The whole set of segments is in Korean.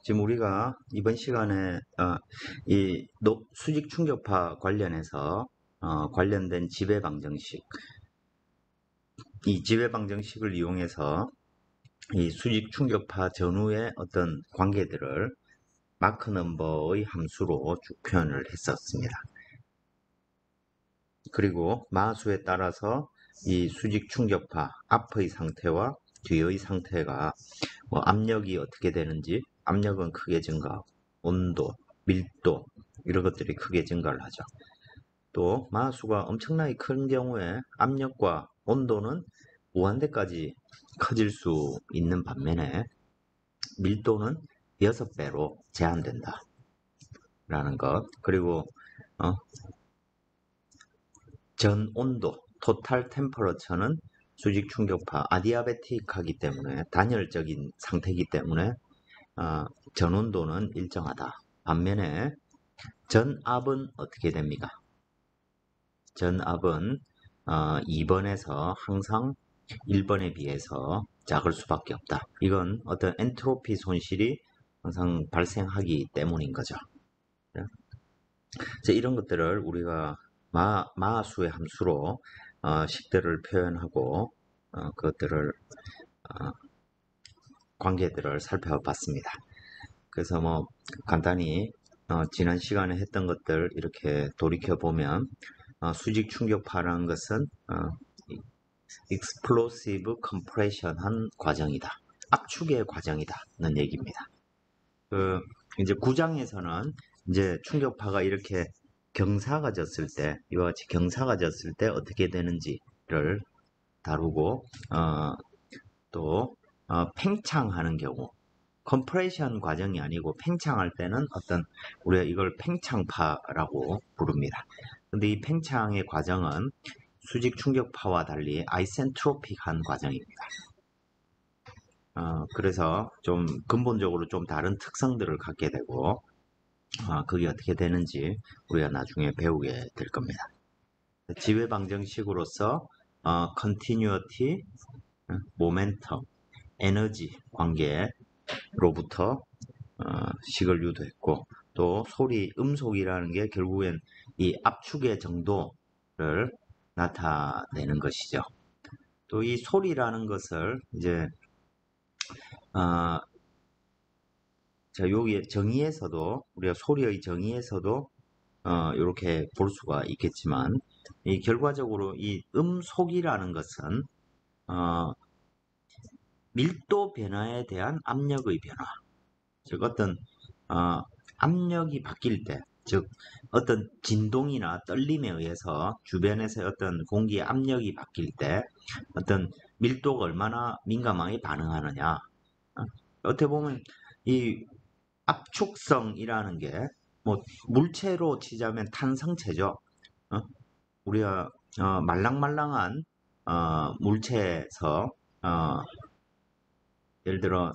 지금 우리가 이번 시간에 이 수직 충격파 관련해서 관련된 지배 방정식, 이 지배 방정식을 이용해서 이 수직 충격파 전후의 어떤 관계들을 마크 넘버의 함수로 쭉 표현을 했었습니다. 그리고 마수에 따라서 이 수직 충격파 앞의 상태와 뒤의 상태가 압력이 어떻게 되는지, 압력은 크게 증가하고 온도, 밀도 이런 것들이 크게 증가를 하죠. 또 마수가 엄청나게 큰 경우에 압력과 온도는 무한대까지 커질 수 있는 반면에 밀도는 6배로 제한된다 라는 것. 그리고 전 온도, 토탈 템퍼러처는 수직 충격파 아디아베틱하기 때문에 단열적인 상태이기 때문에 전 온도는 일정하다. 반면에 전압은 어떻게 됩니까? 전압은 2번에서 항상 1번에 비해서 작을 수밖에 없다. 이건 어떤 엔트로피 손실이 항상 발생하기 때문인 거죠. 이런 것들을 우리가 마수의 함수로 식들을 표현하고 그것들을 관계들을 살펴봤습니다. 그래서 간단히 지난 시간에 했던 것들 이렇게 돌이켜 보면 수직 충격파라는 것은 explosive compression 한 과정이다. 압축의 과정이다는 얘기입니다. 이제 9장에서는 이제 충격파가 이렇게 경사가 졌을 때, 이와 같이 경사가 졌을 때 어떻게 되는지를 다루고, 또 팽창하는 경우, 컴프레션 과정이 아니고 팽창할 때는 우리가 이걸 팽창파라고 부릅니다. 근데 이 팽창의 과정은 수직 충격파와 달리 아이센트로픽한 과정입니다. 그래서 좀 근본적으로 좀 다른 특성들을 갖게 되고, 그게 어떻게 되는지 우리가 나중에 배우게 될 겁니다. 지배 방정식으로서 continuity, momentum, 에너지 관계로부터 식을 유도했고, 또 소리, 음속이라는 게 결국엔 이 압축의 정도를 나타내는 것이죠. 또 이 소리라는 것을 이제 자, 여기 정의에서도 우리가 소리의 정의에서도 이렇게 볼 수가 있겠지만, 이 결과적으로 이 음속이라는 것은 밀도 변화에 대한 압력의 변화, 즉 어떤 압력이 바뀔 때, 즉 어떤 진동이나 떨림에 의해서 주변에서 어떤 공기의 압력이 바뀔 때 어떤 밀도가 얼마나 민감하게 반응하느냐. 어떻게 보면 이 압축성이라는 게 물체로 치자면 탄성체죠. 우리가 말랑말랑한 물체에서 예를 들어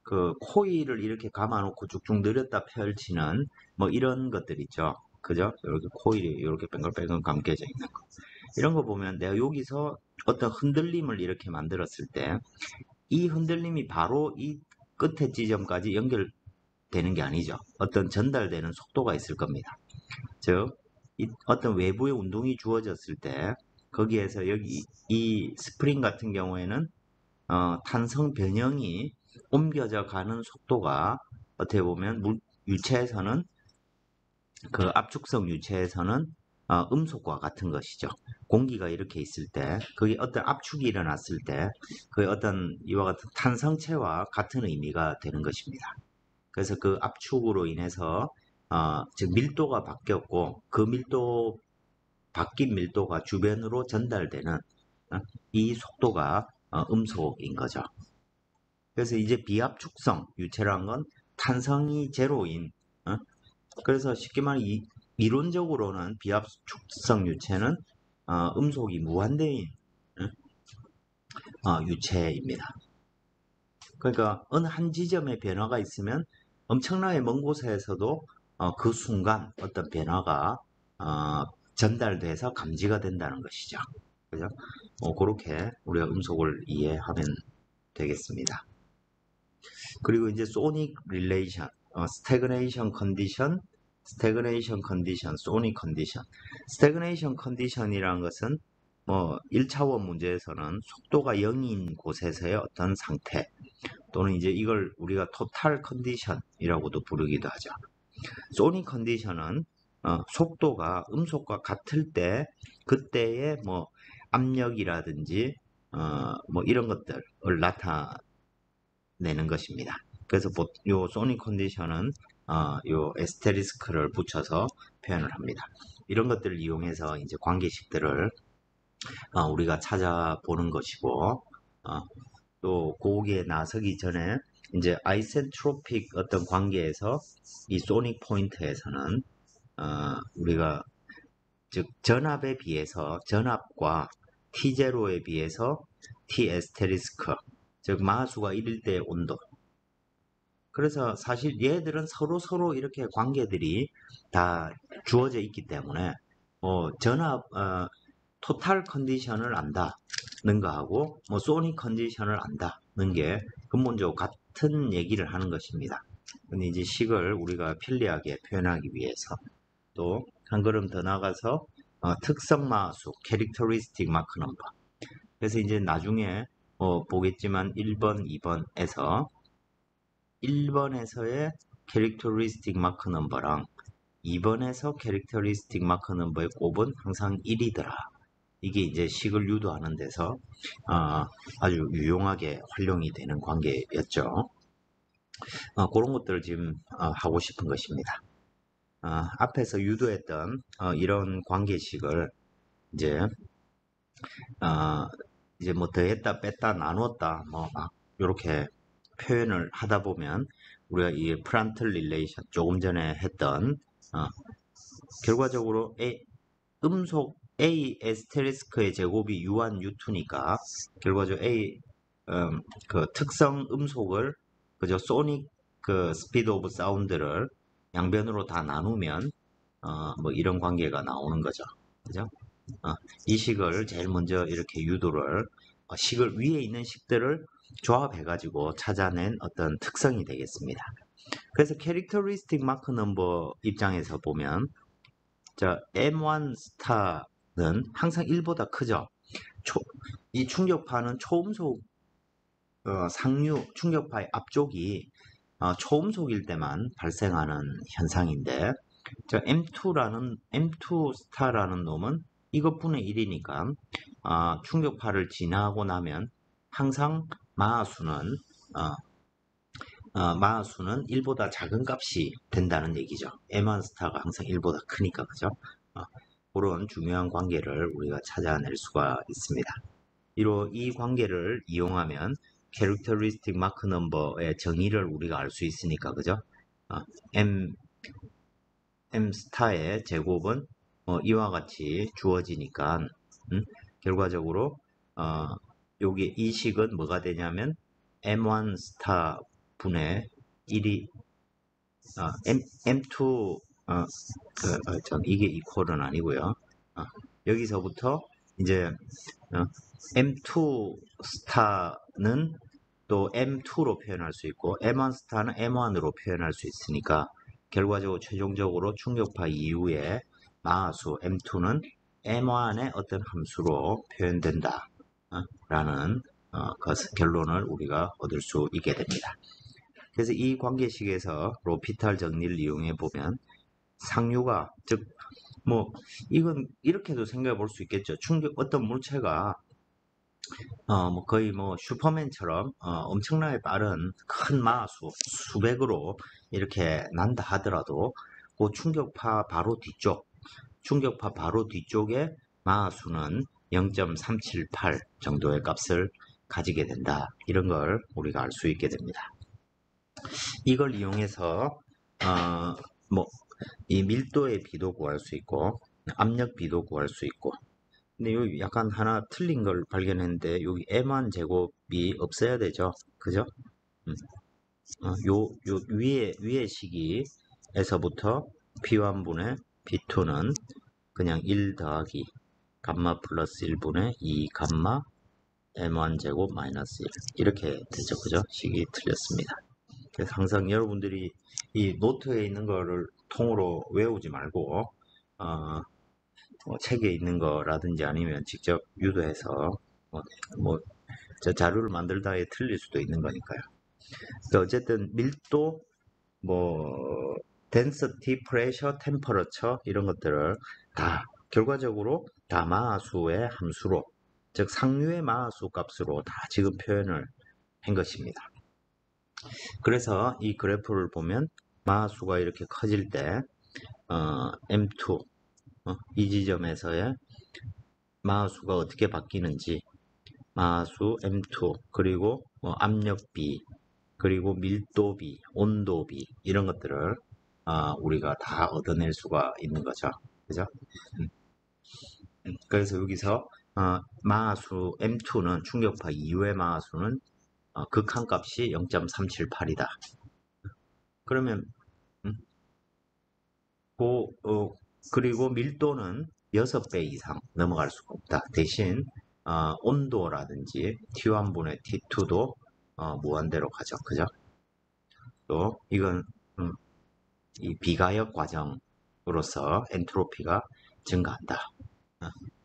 그 코일을 이렇게 감아놓고 쭉쭉 늘었다 펼치는 이런 것들 있죠. 그죠? 이렇게 코일이 이렇게 뺑글뺑글 감겨져 있는 거. 이런 거 보면 내가 여기서 어떤 흔들림을 이렇게 만들었을 때 이 흔들림이 바로 이 끝에 지점까지 연결되는 게 아니죠. 어떤 전달되는 속도가 있을 겁니다. 즉, 어떤 외부의 운동이 주어졌을 때 거기에서 여기 이 스프링 같은 경우에는 탄성 변형이 옮겨져 가는 속도가 어떻게 보면 유체에서는 그 압축성 유체에서는 음속과 같은 것이죠. 공기가 이렇게 있을 때, 그게 어떤 압축이 일어났을 때, 그 어떤 이와 같은 탄성체와 같은 의미가 되는 것입니다. 그래서 그 압축으로 인해서 즉 밀도가 바뀌었고, 그 바뀐 밀도가 주변으로 전달되는 이 속도가 음속인 거죠. 그래서 이제 비압축성 유체란 건 탄성이 제로인, 그래서 쉽게 말해 이론적으로는 비압축성 유체는 음속이 무한대인 유체입니다. 그러니까 어느 한 지점에 변화가 있으면 엄청나게 먼 곳에서도 그 순간 어떤 변화가 전달돼서 감지가 된다는 것이죠. 그죠? 그렇게 우리가 음속을 이해하면 되겠습니다. 그리고 이제 소닉 릴레이션, 스태그네이션 컨디션, 스태그네이션 컨디션, 소닉 컨디션. 스태그네이션 컨디션이라는 것은 뭐 1차원 문제에서는 속도가 0인 곳에서의 어떤 상태, 또는 이제 이걸 우리가 토탈 컨디션이라고도 부르기도 하죠. 소닉 컨디션은 속도가 음속과 같을 때 그때의 뭐 압력이라든지 뭐 이런 것들을 나타내는 것입니다. 그래서 요 소닉 컨디션은 요 에스테리스크를 붙여서 표현을 합니다. 이런 것들을 이용해서 이제 관계식들을 우리가 찾아보는 것이고, 또 거기에 나서기 전에 이제 아이센트로픽 어떤 관계에서 이 소닉 포인트에서는 우리가 즉 전압에 비해서 전압과 T0에 비해서 T 에스테리스크, 즉 마수가 1일 때의 온도. 그래서 사실 얘들은 서로 이렇게 관계들이 다 주어져 있기 때문에 전압 토탈 컨디션을 안다는 거하고 뭐 소닉 컨디션을 안다는 게 근본적으로 같은 얘기를 하는 것입니다. 근데 이제 식을 우리가 편리하게 표현하기 위해서 또 한 걸음 더 나가서 특성 마수, characteristic mark number. 그래서 이제 나중에 보겠지만 1번, 2번에서 1번에서의 characteristic mark number랑 2번에서 characteristic mark number의 곱은 항상 1이더라. 이게 이제 식을 유도하는 데서 아주 유용하게 활용이 되는 관계였죠. 그런 것들을 지금 하고 싶은 것입니다. 앞에서 유도했던 이런 관계식을 이제 이제 뭐 더했다 뺐다 나눴다 뭐 막 이렇게 표현을 하다 보면 우리가 이 프란틀 릴레이션 조금 전에 했던 결과적으로 음속 A 에스테리스크의 제곱이 U1, U2니까 결과적으로 A 그 특성 음속을 그저 소닉 그 스피드 오브 사운드를 양변으로 다 나누면 뭐 이런 관계가 나오는 거죠. 그죠? 이 식을 제일 먼저 이렇게 유도를 식을 위에 있는 식들을 조합해 가지고 찾아낸 어떤 특성이 되겠습니다. 그래서 캐릭터리스틱 마크 넘버 입장에서 보면 자 M1 스타는 항상 1보다 크죠. 이 충격파는 초음속 상류 충격파의 앞쪽이 초음속일 때만 발생하는 현상인데 M2 스타라는 놈은 이것분의 1이니까 충격파를 지나고 나면 항상 마하수는 1보다 작은 값이 된다는 얘기죠. M1 스타가 항상 1보다 크니까 그죠? 그런 중요한 관계를 우리가 찾아낼 수가 있습니다. 이 관계를 이용하면 characteristic mark number의 정의를 우리가 알 수 있으니까 그죠? M 스타의 제곱은 이와 같이 주어지니까 결과적으로 여기 이 식은 뭐가 되냐면 M1 스타 분의 1이 M2 이게 이퀄은 아니고요. 여기서부터 이제 M2 스타는 또 M2로 표현할 수 있고 M1 스타는 M1으로 표현할 수 있으니까 결과적으로 최종적으로 충격파 이후에 마하수 M2는 M1의 어떤 함수로 표현된다 라는 결론을 우리가 얻을 수 있게 됩니다. 그래서 이 관계식에서 로피탈 정리를 이용해 보면 상류가 즉 뭐 이건 이렇게도 생각해 볼 수 있겠죠. 어떤 물체가 뭐 거의 뭐 슈퍼맨처럼 엄청나게 빠른 큰 마수 수백으로 이렇게 난다 하더라도 그 충격파 바로 뒤쪽에 마수는 0.378 정도의 값을 가지게 된다. 이런 걸 우리가 알 수 있게 됩니다. 이걸 이용해서 뭐 이 밀도의 비도 구할 수 있고 압력 비도 구할 수 있고 근데 여기 약간 하나 틀린 걸 발견했는데 여기 M1 제곱이 없어야 되죠. 그죠? 요 위에 시기에서부터 P1분의 P2는 그냥 1 더하기 감마 플러스 1분의 2 감마 m1 제곱 마이너스 1 이렇게 되죠. 그죠? 식이 틀렸습니다. 그래서 항상 여러분들이 이 노트에 있는 거를 통으로 외우지 말고 책에 있는 거라든지 아니면 직접 유도해서 뭐, 저 자료를 만들다에 틀릴 수도 있는 거니까요. 그러니까 어쨌든 밀도, 뭐 density, pressure, temperature 이런 것들을 다 결과적으로 다 마하수의 함수로, 즉 상류의 마하수 값으로 다 지금 표현을 한 것입니다. 그래서 이 그래프를 보면 마하수가 이렇게 커질 때 M2 이 지점에서의 마하수가 어떻게 바뀌는지, 마하수 M2 그리고 압력 B 그리고 밀도 B, 온도 B 이런 것들을 우리가 다 얻어낼 수가 있는 거죠. 그죠? 그래서 여기서 마하수 M2는 충격파 이후의 마하수는 극한값이 0.378이다. 그러면 그리고 밀도는 6배 이상 넘어갈 수가 없다. 대신 온도라든지 T1분의 T2도 무한대로 가죠. 그죠? 또 이건 이 비가역 과정으로서 엔트로피가 증가한다.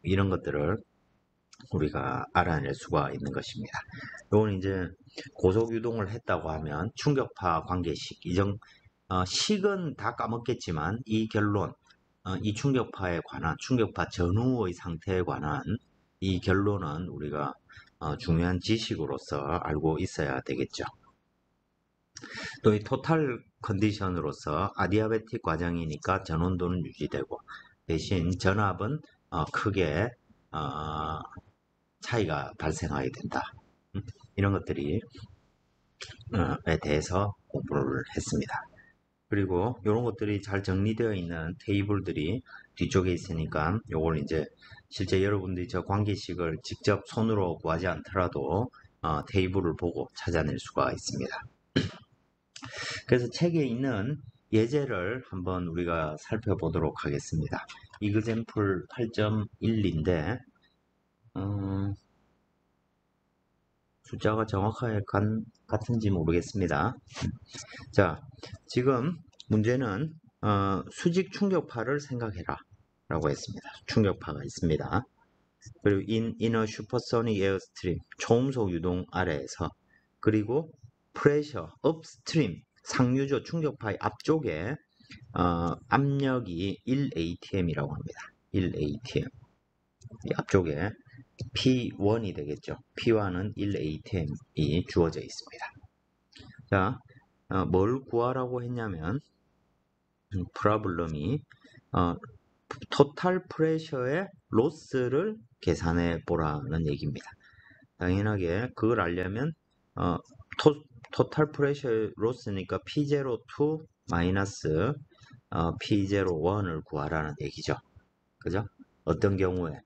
이런 것들을 우리가 알아낼 수가 있는 것입니다. 이건 이제 고속 유동을 했다고 하면 충격파 관계식, 식은 다 까먹겠지만 이 결론, 이 충격파에 관한, 충격파 전후의 상태에 관한 이 결론은 우리가 중요한 지식으로서 알고 있어야 되겠죠. 또 이 토탈 컨디션으로서 아디아베틱 과정이니까 전온도는 유지되고 대신 전압은 크게 차이가 발생하게 된다. 이런 것들이 에 대해서 공부를 했습니다. 그리고 이런 것들이 잘 정리되어 있는 테이블들이 뒤쪽에 있으니까 요걸 이제 실제 여러분들이 저 관계식을 직접 손으로 구하지 않더라도 테이블을 보고 찾아낼 수가 있습니다. 그래서 책에 있는 예제를 한번 우리가 살펴보도록 하겠습니다. 이그젬플 8.1인데 숫자가 정확하게 같은지 모르겠습니다. 자, 지금 문제는 수직 충격파를 생각해라 라고 했습니다. 충격파가 있습니다. 그리고 in a supersonic airstream, 초음속 유동 아래에서, 그리고 pressure upstream, 상류조 충격파의 앞쪽에 압력이 1atm이라고 합니다. 1atm. 이 앞쪽에 P1이 되겠죠. P1은 1atm이 주어져 있습니다. 자, 뭘 구하라고 했냐면 프로블럼이 토탈 프레셔의 로스를 계산해 보라는 얘기입니다. 당연하게 그걸 알려면 토탈 프레셔의 로스니까 P02 마이너스 P01을 구하라는 얘기죠. 그죠? 어떤 경우입니까?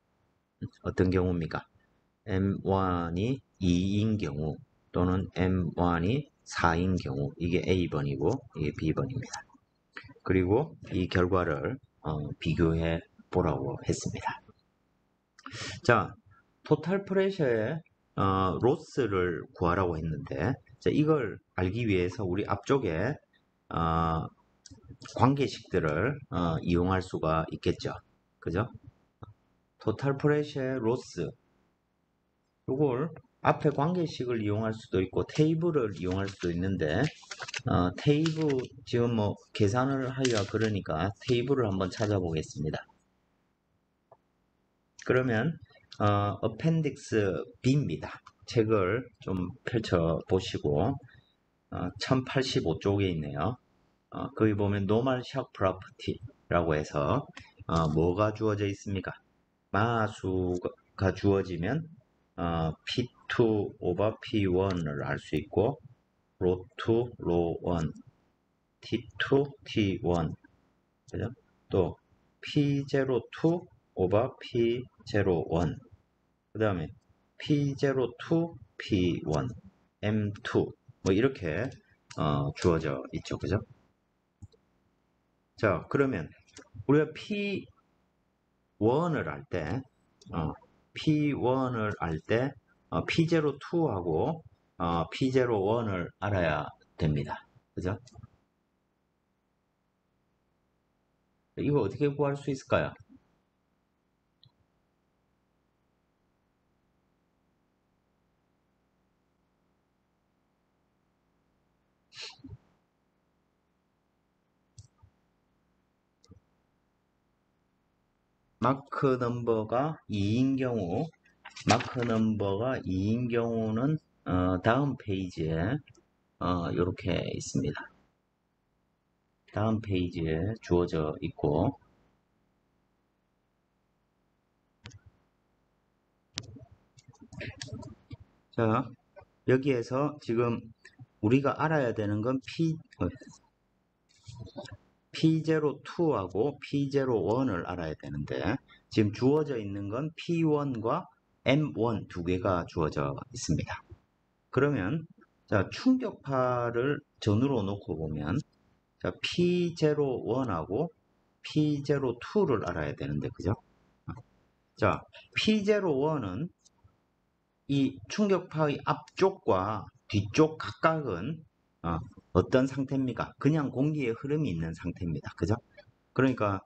M1이 2인 경우 또는 M1이 4인 경우, 이게 A번이고 이게 B번입니다. 그리고 이 결과를 비교해 보라고 했습니다. 자, 토탈 프레셔의 로스를 구하라고 했는데, 자, 이걸 알기 위해서 우리 앞쪽에 관계식들을 이용할 수가 있겠죠. 그죠? 토탈 프레셔의 로스, 이걸 앞에 관계식을 이용할 수도 있고 테이블을 이용할 수도 있는데 테이블 지금 뭐 계산을 하기가 그러니까 테이블을 한번 찾아보겠습니다. 그러면 어펜딕스 B입니다. 책을 좀 펼쳐 보시고 1085쪽에 있네요. 거기 보면 노멀 샥 프로퍼티라고 해서 뭐가 주어져 있습니까? 마수가 주어지면 P2 over P1을 알 수 있고 로2, 로1, T2, T1 그죠? 또 P02 over P01 그 다음에 P02, P1, M2 뭐 이렇게 주어져 있죠. 그죠? 자, 그러면 우리가 P1을 할 때 P1을 알 때 P02하고 P01을 알아야 됩니다. 그죠? 이거 어떻게 구할 수 있을까요? 마크 넘버가 2인 경우, 는 다음 페이지에 이렇게 있습니다. 다음 페이지에 주어져 있고, 자, 여기에서 지금 우리가 알아야 되는 건 P02하고 P01을 알아야 되는데, 지금 주어져 있는 건 P1과 M1 두 개가 주어져 있습니다. 그러면, 자, 충격파를 전으로 놓고 보면, 자, P01하고 P02를 알아야 되는데, 그죠? 자, P01은 이 충격파의 앞쪽과 뒤쪽 각각은 어떤 상태입니까? 그냥 공기의 흐름이 있는 상태입니다. 그죠? 그러니까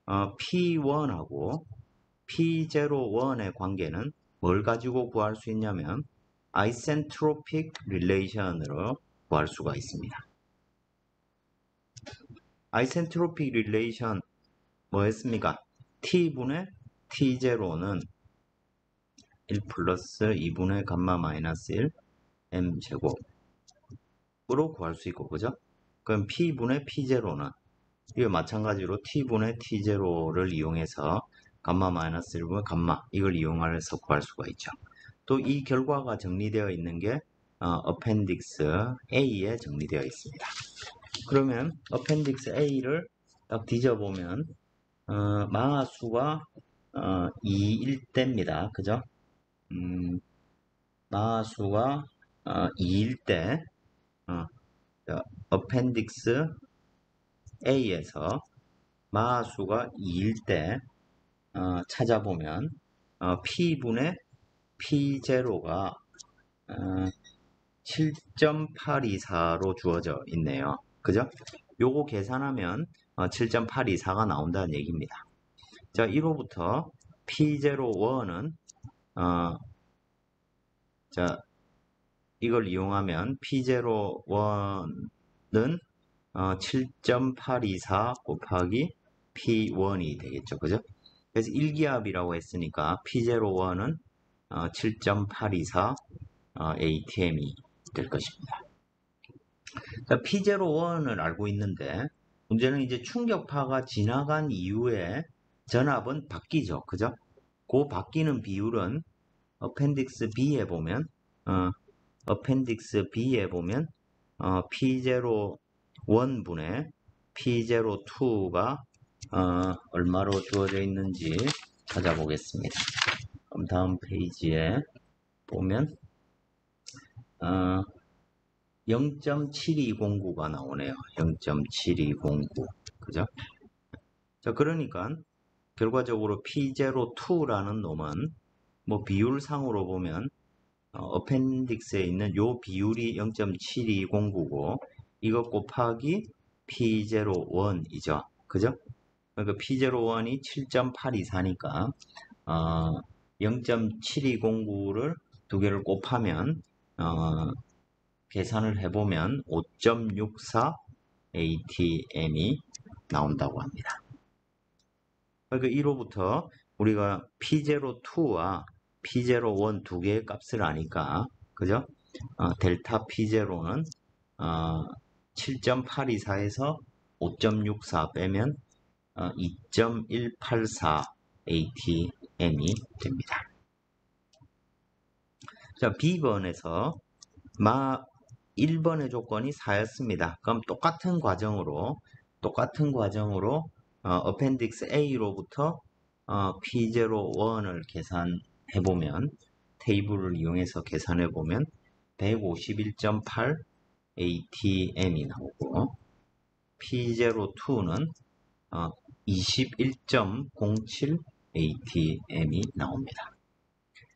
P1하고 P01의 관계는 뭘 가지고 구할 수 있냐면 아이센트로픽 릴레이션으로 구할 수가 있습니다. 아이센트로픽 릴레이션 뭐였습니까? T분의 T0는 1 플러스 2분의 감마 마이너스 1 m제곱으로 구할 수 있고, 그죠? 그럼 P분의 P0는 이거 마찬가지로 T분의 T0를 이용해서 감마 마이너스 1분의 감마 이걸 이용해서 구할 수가 있죠. 또 이 결과가 정리되어 있는 게 어펜딕스 A에 정리되어 있습니다. 그러면 어펜딕스 A를 딱 뒤져보면 마하수가 2일 때입니다. 그죠? 마하수가 2일 때 어펜딕스 A에서 마하수가 2일 때 찾아보면 P분의 P0가 7.824로 주어져 있네요. 그죠? 요거 계산하면 7.824가 나온다는 얘기입니다. 자, 1호부터 P01은 자, 이걸 이용하면 P01은 7.824 곱하기 P1이 되겠죠. 그죠? 그래서 1기압이라고 했으니까 P01은 7.824 ATM이 될 것입니다. 자, P01을 알고 있는데 문제는 이제 충격파가 지나간 이후에 전압은 바뀌죠. 그죠? 그 바뀌는 비율은 어펜딕스 B에 보면 P01분의 P02가 얼마로 주어져 있는지 찾아보겠습니다. 그럼 다음 페이지에 보면 0.7209가 나오네요. 0.7209. 그죠? 자, 그러니까 결과적으로 P02라는 놈은 뭐 비율상으로 보면 어펜딕스에 있는 요 비율이 0.7209고 이것 곱하기 P01이죠. 그죠? 그러니까 P01이 7.824니까 0.7209를 두 개를 곱하면 계산을 해보면 5.64 ATM이 나온다고 합니다. 그러니까 1호부터 우리가 P02와 P01 두 개의 값을 아니까, 그죠? 델타 P0는 7.824에서 5.64 빼면 2.184 ATM이 됩니다. 자, B번에서 1번의 조건이 4였습니다. 그럼 똑같은 과정으로 어펜딕스 A로부터 P01을 계산해보면 테이블을 이용해서 계산해보면 151.8 ATM이 나오고 P02는 21.07 ATM이 나옵니다.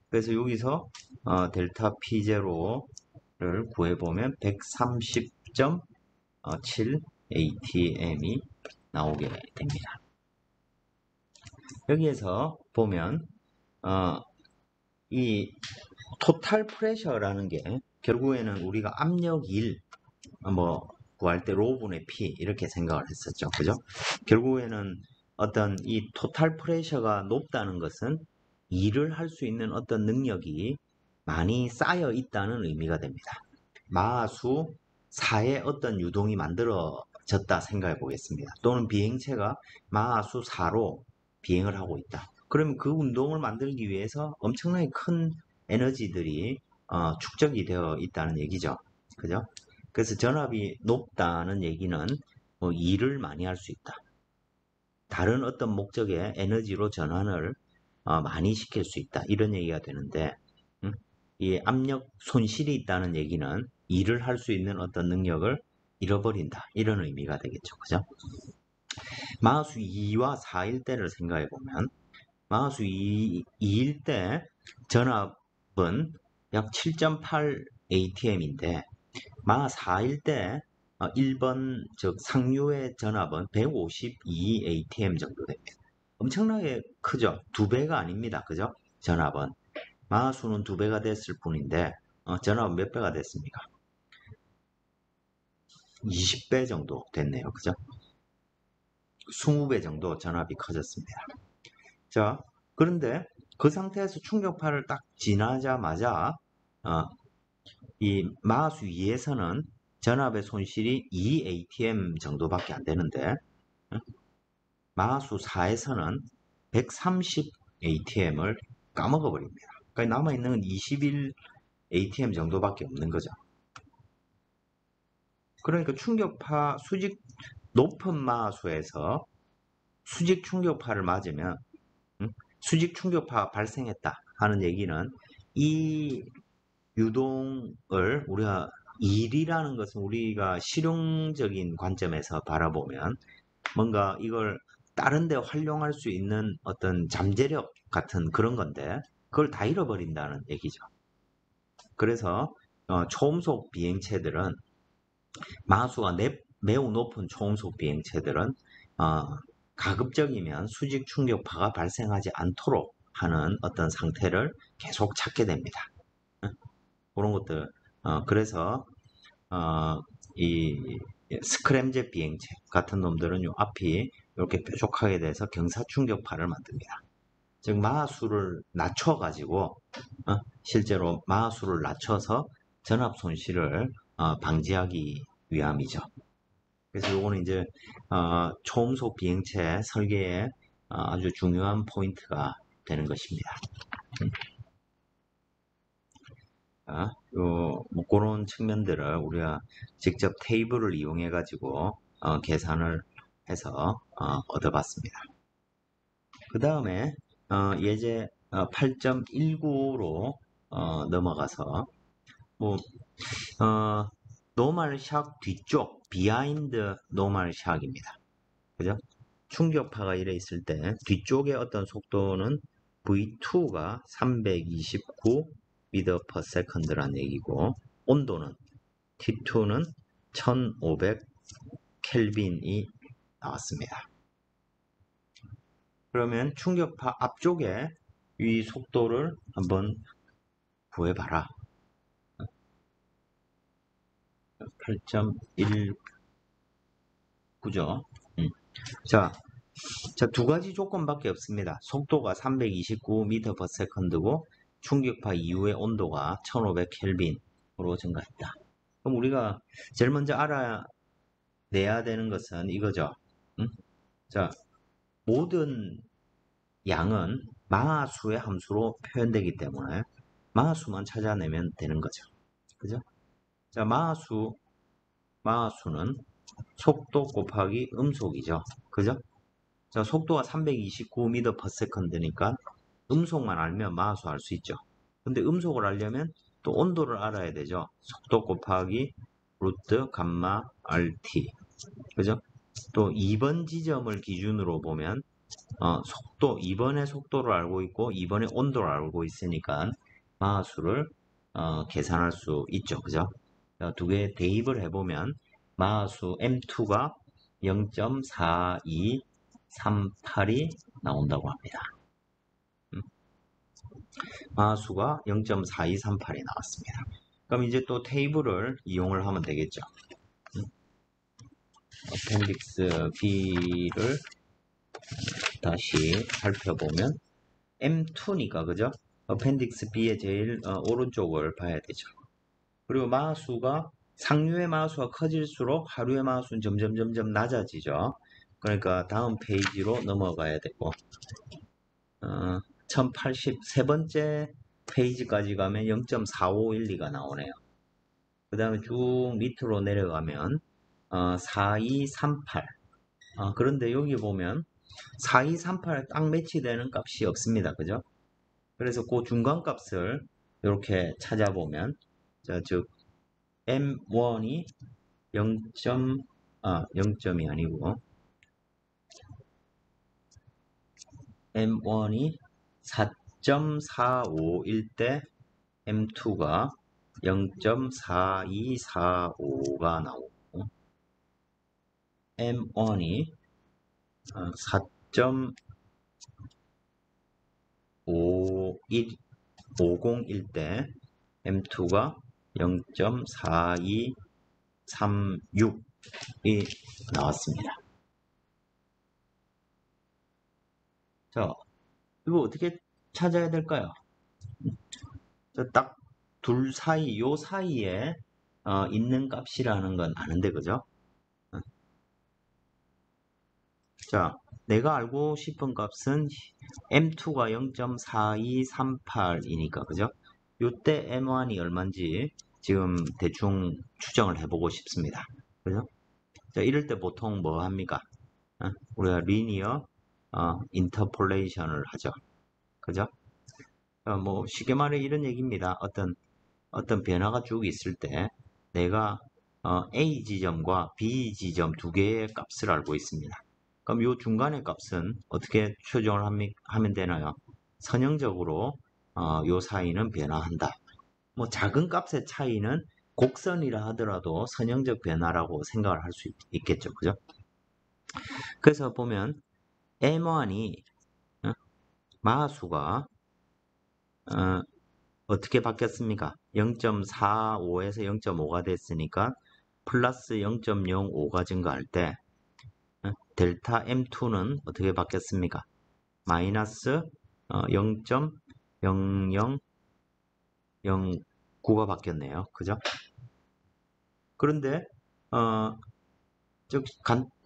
그래서 여기서 델타 P0를 구해보면 130.7 ATM이 나오게 됩니다. 여기에서 보면 이 토탈 프레셔라는 게 결국에는 우리가 압력 1 구할 때 로분의 P 이렇게 생각을 했었죠. 그죠? 결국에는 어떤 이 토탈 프레셔가 높다는 것은 일을 할 수 있는 어떤 능력이 많이 쌓여 있다는 의미가 됩니다. 마하수 4의 어떤 유동이 만들어졌다 생각해 보겠습니다. 또는 비행체가 마하수 4로 비행을 하고 있다. 그러면 그 운동을 만들기 위해서 엄청나게 큰 에너지들이 축적이 되어 있다는 얘기죠. 그죠? 그래서 전압이 높다는 얘기는 뭐 일을 많이 할 수 있다. 다른 어떤 목적의 에너지로 전환을 많이 시킬 수 있다. 이런 얘기가 되는데 이 압력 손실이 있다는 얘기는 일을 할 수 있는 어떤 능력을 잃어버린다. 이런 의미가 되겠죠. 그죠? 마하수 2와 4일 때를 생각해 보면 마하수 2일 때 전압은 약 7.8 ATM인데 마하 4일 때 1번 즉 상류의 전압은 152 ATM 정도 됩니다. 엄청나게 크죠? 2배가 아닙니다. 그죠? 전압은. 마하수는 2배가 됐을 뿐인데 전압은 몇 배가 됐습니까? 20배 정도 됐네요. 그죠? 20배 정도 전압이 커졌습니다. 자, 그런데 그 상태에서 충격파를 딱 지나자마자 이 마하수 2에서는 전압의 손실이 2 ATM 정도밖에 안 되는데 마하수 4에서는 130 ATM을 까먹어 버립니다. 그러니까 남아있는 건 21 ATM 정도밖에 없는 거죠. 그러니까 충격파 수직 높은 마하수에서 수직 충격파를 맞으면 수직 충격파가 발생했다 하는 얘기는 이 유동을 우리가 일이라는 것은 우리가 실용적인 관점에서 바라보면 뭔가 이걸 다른 데 활용할 수 있는 어떤 잠재력 같은 그런 건데 그걸 다 잃어버린다는 얘기죠. 그래서 초음속 비행체들은 마수가 매우 높은 초음속 비행체들은 가급적이면 수직 충격파가 발생하지 않도록 하는 어떤 상태를 계속 찾게 됩니다. 그런 것들 그래서 이 스크램젯 비행체 같은 놈들은 요 앞이 이렇게 뾰족하게 돼서 경사 충격파를 만듭니다. 즉 마하수를 낮춰 가지고 실제로 마하수를 낮춰서 전압 손실을 방지하기 위함이죠. 그래서 요거는 이제 초음속 비행체 설계에 아주 중요한 포인트가 되는 것입니다. 뭐 그런 측면들을 우리가 직접 테이블을 이용해 가지고 계산을 해서 얻어봤습니다. 그 다음에 예제 8.19로 넘어가서 뭐 노멀 샥 뒤쪽 비하인드 노멀 샥입니다. 그죠? 충격파가 이래 있을 때 뒤쪽의 어떤 속도는 V2가 329 미터 퍼 세컨드란 얘기고 온도는 T2는 1500 켈빈이 나왔습니다. 그러면 충격파 앞쪽에 이 속도를 한번 구해봐라. 8.19죠. 자, 두 가지 조건밖에 없습니다. 속도가 329m/s고 충격파 이후의 온도가 1500 켈빈으로 증가했다. 그럼 우리가 제일 먼저 알아내야 되는 것은 이거죠. 자, 모든 양은 마하수의 함수로 표현되기 때문에 마하수만 찾아내면 되는 거죠. 그죠? 자, 마하수는 속도 곱하기 음속이죠. 그죠? 자, 속도가 329m/s니까 음속만 알면 마하수 알 수 있죠. 근데 음속을 알려면 또 온도를 알아야 되죠. 속도 곱하기 루트 감마 RT. 그죠? 또 2번 지점을 기준으로 보면 속도, 2번의 속도를 알고 있고 2번의 온도를 알고 있으니까 마하수를 계산할 수 있죠. 그죠? 두 개 대입을 해보면 마하수 M2가 0.4238이 나온다고 합니다. 마하수가 0.4238이 나왔습니다. 그럼 이제 또 테이블을 이용을 하면 되겠죠. 어펜딕스 B를 다시 살펴보면 M2니까 그죠? 어펜딕스 B의 제일 오른쪽을 봐야 되죠. 그리고 마수가 상류의 마수가 커질수록 하류의 마수는 점점 낮아지죠. 그러니까 다음 페이지로 넘어가야 되고 1083번째 페이지까지 가면 0.4512가 나오네요. 그 다음에 쭉 밑으로 내려가면 4238 그런데 여기 보면 4238에 딱 매치되는 값이 없습니다. 그죠? 그래서 그 중간 값을 이렇게 찾아보면 즉 M1이 0점이 아니고 M1이 4.45일 때 M2가 0.4245가 나오고 M1이 4.50일 때 M2가 0.4236이 나왔습니다. 자, 이거 어떻게 찾아야 될까요? 딱 둘 사이, 요 사이에 있는 값이라는 건 아는데, 그죠? 자, 내가 알고 싶은 값은 M2가 0.4238이니까, 그죠? 요때 M1이 얼마인지 지금 대충 추정을 해보고 싶습니다. 그죠? 자, 이럴 때 보통 뭐 합니까? 우리가 리니어 인터폴레이션을 하죠. 그죠? 뭐 쉽게 말해 이런 얘기입니다. 어떤 변화가 쭉 있을 때 내가 A 지점과 B 지점 두 개의 값을 알고 있습니다. 그럼 이 중간의 값은 어떻게 추정을 하면 되나요? 선형적으로 요 사이는 변화한다. 뭐 작은 값의 차이는 곡선이라 하더라도 선형적 변화라고 생각을 할 수 있겠죠. 그죠? 그래서 보면 M1이 마수가 어떻게 바뀌었습니까? 0.45에서 0.5가 됐으니까 플러스 0.05가 증가할 때 델타 M2는 어떻게 바뀌었습니까? 마이너스 0.0009가 바뀌었네요. 그죠? 그런데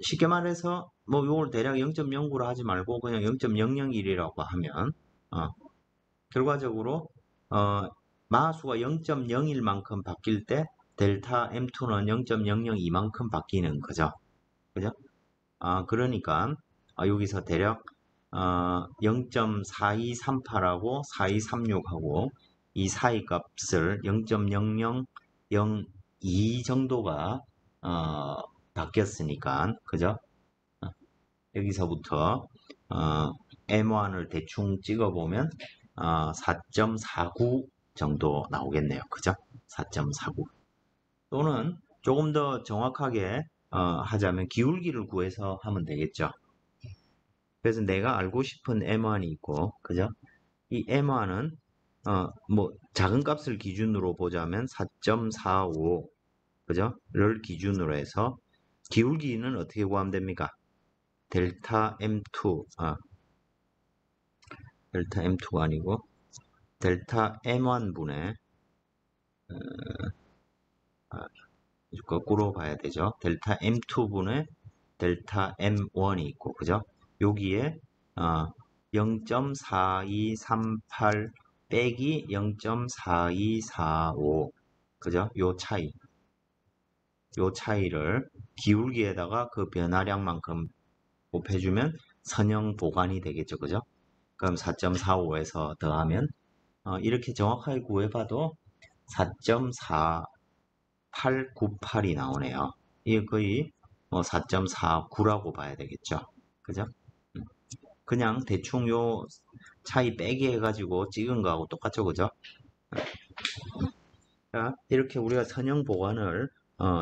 쉽게 말해서 뭐 이걸 대략 0.09로 하지 말고 그냥 0.001이라고 하면 결과적으로 마수가 0.01만큼 바뀔 때 델타 M2는 0.002만큼 바뀌는 거죠. 그죠? 그러니까 여기서 대략 0.4238하고 4236하고 이 사이 값을 0.0002 정도가 바뀌었으니까 그죠? 여기서부터 M1을 대충 찍어보면 4.49 정도 나오겠네요. 그죠? 4.49 또는 조금 더 정확하게 하자면 기울기를 구해서 하면 되겠죠. 그래서 내가 알고 싶은 M1이 있고 그죠? 이 M1은 뭐 작은 값을 기준으로 보자면 4.45 그죠? 를 기준으로 해서 기울기는 어떻게 구하면 됩니까? 델타 M2 델타 M2가 아니고 델타 M1분의 거꾸로 봐야 되죠. 델타 M2분의 델타 M1이 있고 그죠? 여기에 0.4238 빼기 0.4245 그죠? 요 차이를 기울기에다가 그 변화량만큼 곱해주면 선형 보관이 되겠죠. 그죠? 그럼 4.45에서 더하면 이렇게 정확하게 구해봐도 4.4898이 나오네요. 이게 거의 뭐 4.49라고 봐야 되겠죠. 그죠? 그냥 대충 요 차이 빼기 해가지고 찍은 거하고 똑같죠, 그죠? 자, 이렇게 우리가 선형 보관을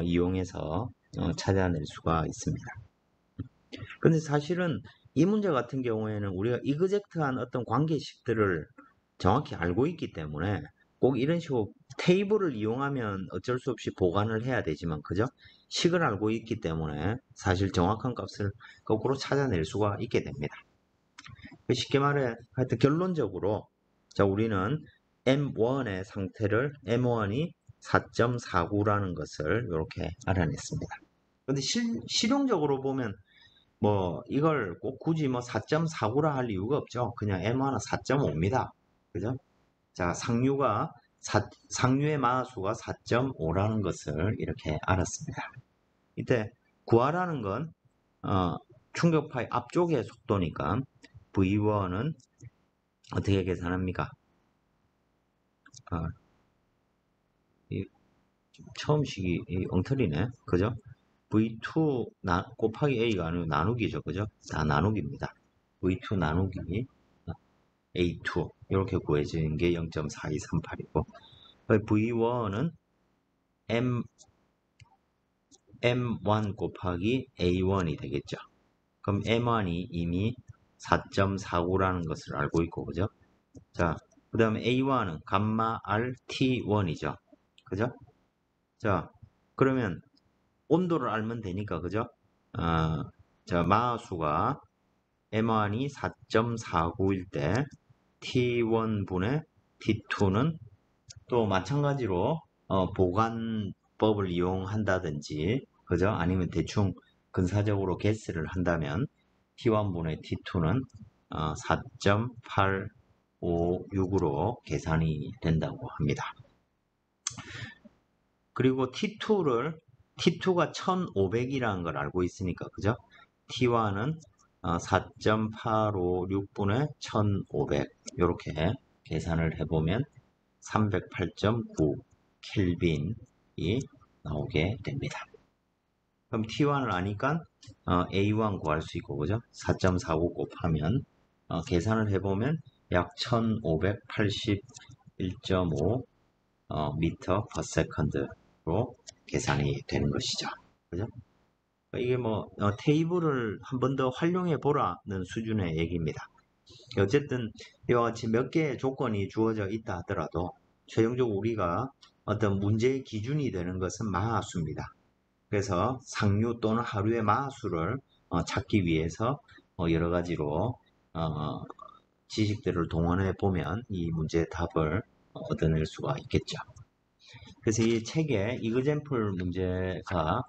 이용해서 찾아낼 수가 있습니다. 근데 사실은 이 문제 같은 경우에는 우리가 이그젝트한 어떤 관계식들을 정확히 알고 있기 때문에 꼭 이런 식으로 테이블을 이용하면 어쩔 수 없이 보관을 해야 되지만, 그죠? 식을 알고 있기 때문에 사실 정확한 값을 거꾸로 찾아낼 수가 있게 됩니다. 쉽게 말해, 하여튼 결론적으로, 자, 우리는 M1의 상태를 M1이 4.49라는 것을 이렇게 알아냈습니다. 근데 실용적으로 보면 뭐 이걸 꼭 굳이 뭐 4.49라 할 이유가 없죠. 그냥 M1은 4.5입니다. 그죠? 자, 상류의 마수가 4.5라는 것을 이렇게 알았습니다. 이때 구하라는 건 충격파의 앞쪽의 속도니까 V1은 어떻게 계산합니까? 처음 식이 엉터리네. 그죠? V2 곱하기 A가 아니고 나누기죠. 그죠? 다 나누기입니다. V2 나누기 A2 이렇게 구해지는 게 0.4238이고 V1은 M1 곱하기 A1이 되겠죠. 그럼 M1이 이미 4.49라는 것을 알고 있고, 그죠? 자, 그 다음에 A1은 감마 R T1이죠. 그죠? 자, 그러면 온도를 알면 되니까, 그죠? 자, 마수가 M1이 4.49일 때 T1분의 T2는 또 마찬가지로 보관법을 이용한다든지, 그죠? 아니면 대충 근사적으로 개수를 한다면 T1분의 T2는 4.856으로 계산이 된다고 합니다. 그리고 T2가 1500이라는 걸 알고 있으니까, 그죠? T1은 4.856분의 1500 이렇게 계산을 해보면 308.9 켈빈이 나오게 됩니다. 그럼 T1을 아니까 A1 구할 수 있고, 그죠? 4.49 곱하면 계산을 해보면 약 1581.5 미터 퍼 세컨드로 계산이 되는 것이죠. 그죠? 이게 뭐 테이블을 한 번 더 활용해 보라는 수준의 얘기입니다. 어쨌든 이와 같이 몇 개의 조건이 주어져 있다 하더라도 최종적으로 우리가 어떤 문제의 기준이 되는 것은 마하수입니다. 그래서 상류 또는 하류의 마하수를 찾기 위해서 여러 가지로 지식들을 동원해 보면 이 문제의 답을 얻어낼 수가 있겠죠. 그래서 이 책에 이그젠플 문제가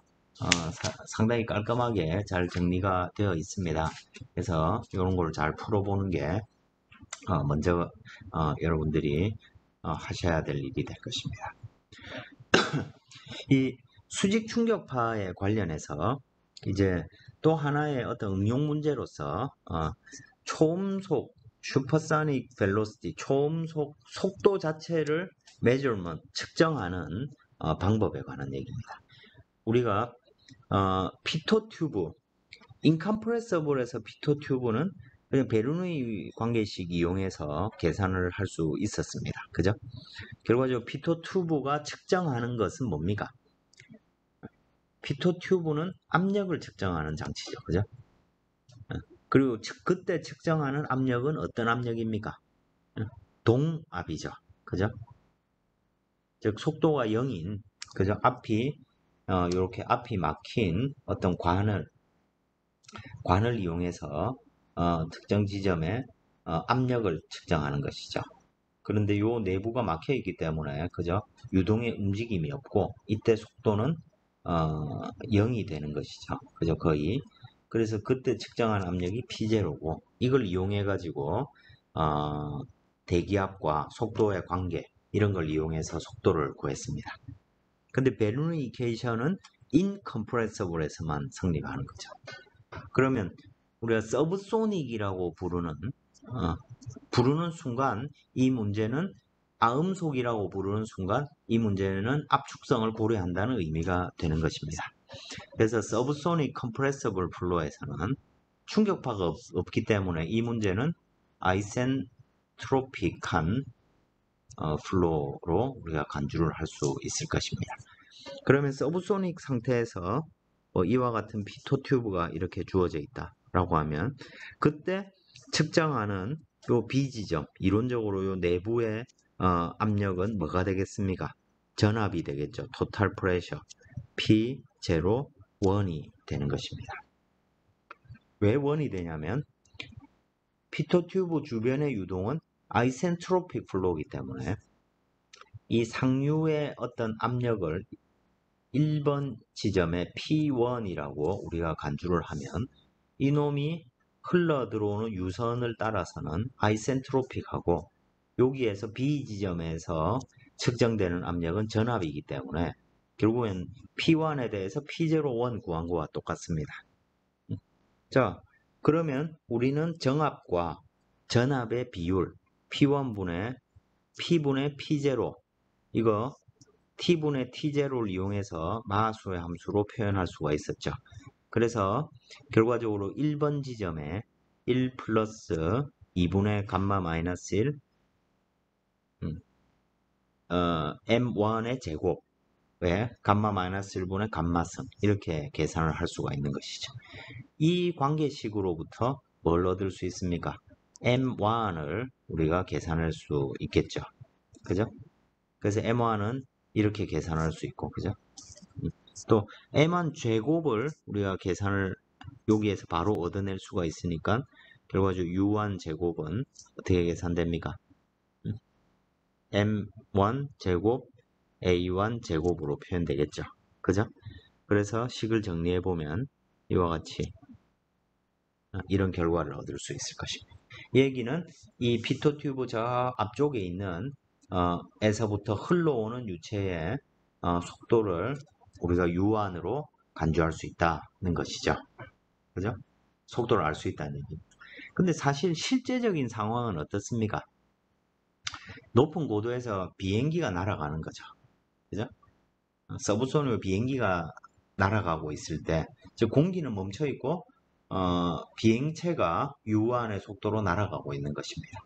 상당히 깔끔하게 잘 정리가 되어 있습니다. 그래서 이런 걸 잘 풀어보는 게 먼저 여러분들이 하셔야 될 일이 될 것입니다. 이 수직 충격파에 관련해서 이제 또 하나의 어떤 응용 문제로서 초음속 슈퍼소닉 벨로시티 초음속 속도 자체를 measurement 측정하는 방법에 관한 얘기입니다. 우리가 피토 튜브 인컴프레서블에서 피토 튜브는 그냥 베르누이 관계식 이용해서 계산을 할 수 있었습니다. 그죠? 결과적으로 피토 튜브가 측정하는 것은 뭡니까? 피토 튜브는 압력을 측정하는 장치죠. 그죠? 그리고 그때 측정하는 압력은 어떤 압력입니까? 동압이죠. 그죠? 즉 속도가 0인 그죠? 이렇게 앞이 막힌 어떤 관을 이용해서 특정 지점에 압력을 측정하는 것이죠. 그런데 요 내부가 막혀 있기 때문에 그죠? 유동의 움직임이 없고 이때 속도는 0이 되는 것이죠. 그죠? 거의. 그래서 그때 측정한 압력이 P0고 이걸 이용해 가지고 대기압과 속도의 관계 이런 걸 이용해서 속도를 구했습니다. 근데 베르누이 이퀘이션은 인컴프레서블에서만 성립하는 거죠. 그러면 우리가 서브소닉이라고 부르는 순간 이 문제는 아음속이라고 부르는 순간 이 문제는 압축성을 고려한다는 의미가 되는 것입니다. 그래서 서브소닉 컴프레서블 플로에서는 충격파가 없기 때문에 이 문제는 아이센트로픽한 플로우로 우리가 간주를 할 수 있을 것입니다. 그러면 서브소닉 상태에서 이와 같은 피토 튜브가 이렇게 주어져 있다라고 하면 그때 측정하는 요 B 지점, 이론적으로 요 내부의 압력은 뭐가 되겠습니까? 전압이 되겠죠. 토탈 프레셔 P0 1이 되는 것입니다. 왜 1이 되냐면 피토 튜브 주변의 유동은 아이센트로픽 플로우이기 때문에 이 상류의 어떤 압력을 1번 지점에 P1이라고 우리가 간주를 하면 이놈이 흘러 들어오는 유선을 따라서는 아이센트로픽하고 여기에서 B 지점에서 측정되는 압력은 전압이기 때문에 결국엔 P1에 대해서 P01 구한 거와 똑같습니다. 자, 그러면 우리는 정압과 전압의 비율 P1분의 P분의 P0 이거 T분의 T0를 이용해서 마하수의 함수로 표현할 수가 있었죠. 그래서 결과적으로 1번 지점에 1 플러스 2분의 감마 마이너스 1 M1의 제곱에 감마 마이너스 1분의 감마성 이렇게 계산을 할 수가 있는 것이죠. 이 관계식으로부터 뭘 얻을 수 있습니까? M1을 우리가 계산할 수 있겠죠. 그죠? 그래서 M1은 이렇게 계산할 수 있고, 그죠? 또 M1 제곱을 우리가 계산을 여기에서 바로 얻어낼 수가 있으니까 결과적으로 U1 제곱은 어떻게 계산됩니까? M1 제곱 A1 제곱으로 표현되겠죠. 그죠? 그래서 식을 정리해 보면 이와 같이 이런 결과를 얻을 수 있을 것입니다. 이 얘기는 이 피토 튜브 저 앞쪽에 있는 에서부터 흘러오는 유체의 속도를 우리가 U1으로 간주할 수 있다는 것이죠. 그죠? 속도를 알 수 있다는 얘기. 근데 사실 실제적인 상황은 어떻습니까? 높은 고도에서 비행기가 날아가는 거죠. 그죠? 서브소닉 비행기가 날아가고 있을 때, 즉 공기는 멈춰 있고 비행체가 U1의 속도로 날아가고 있는 것입니다.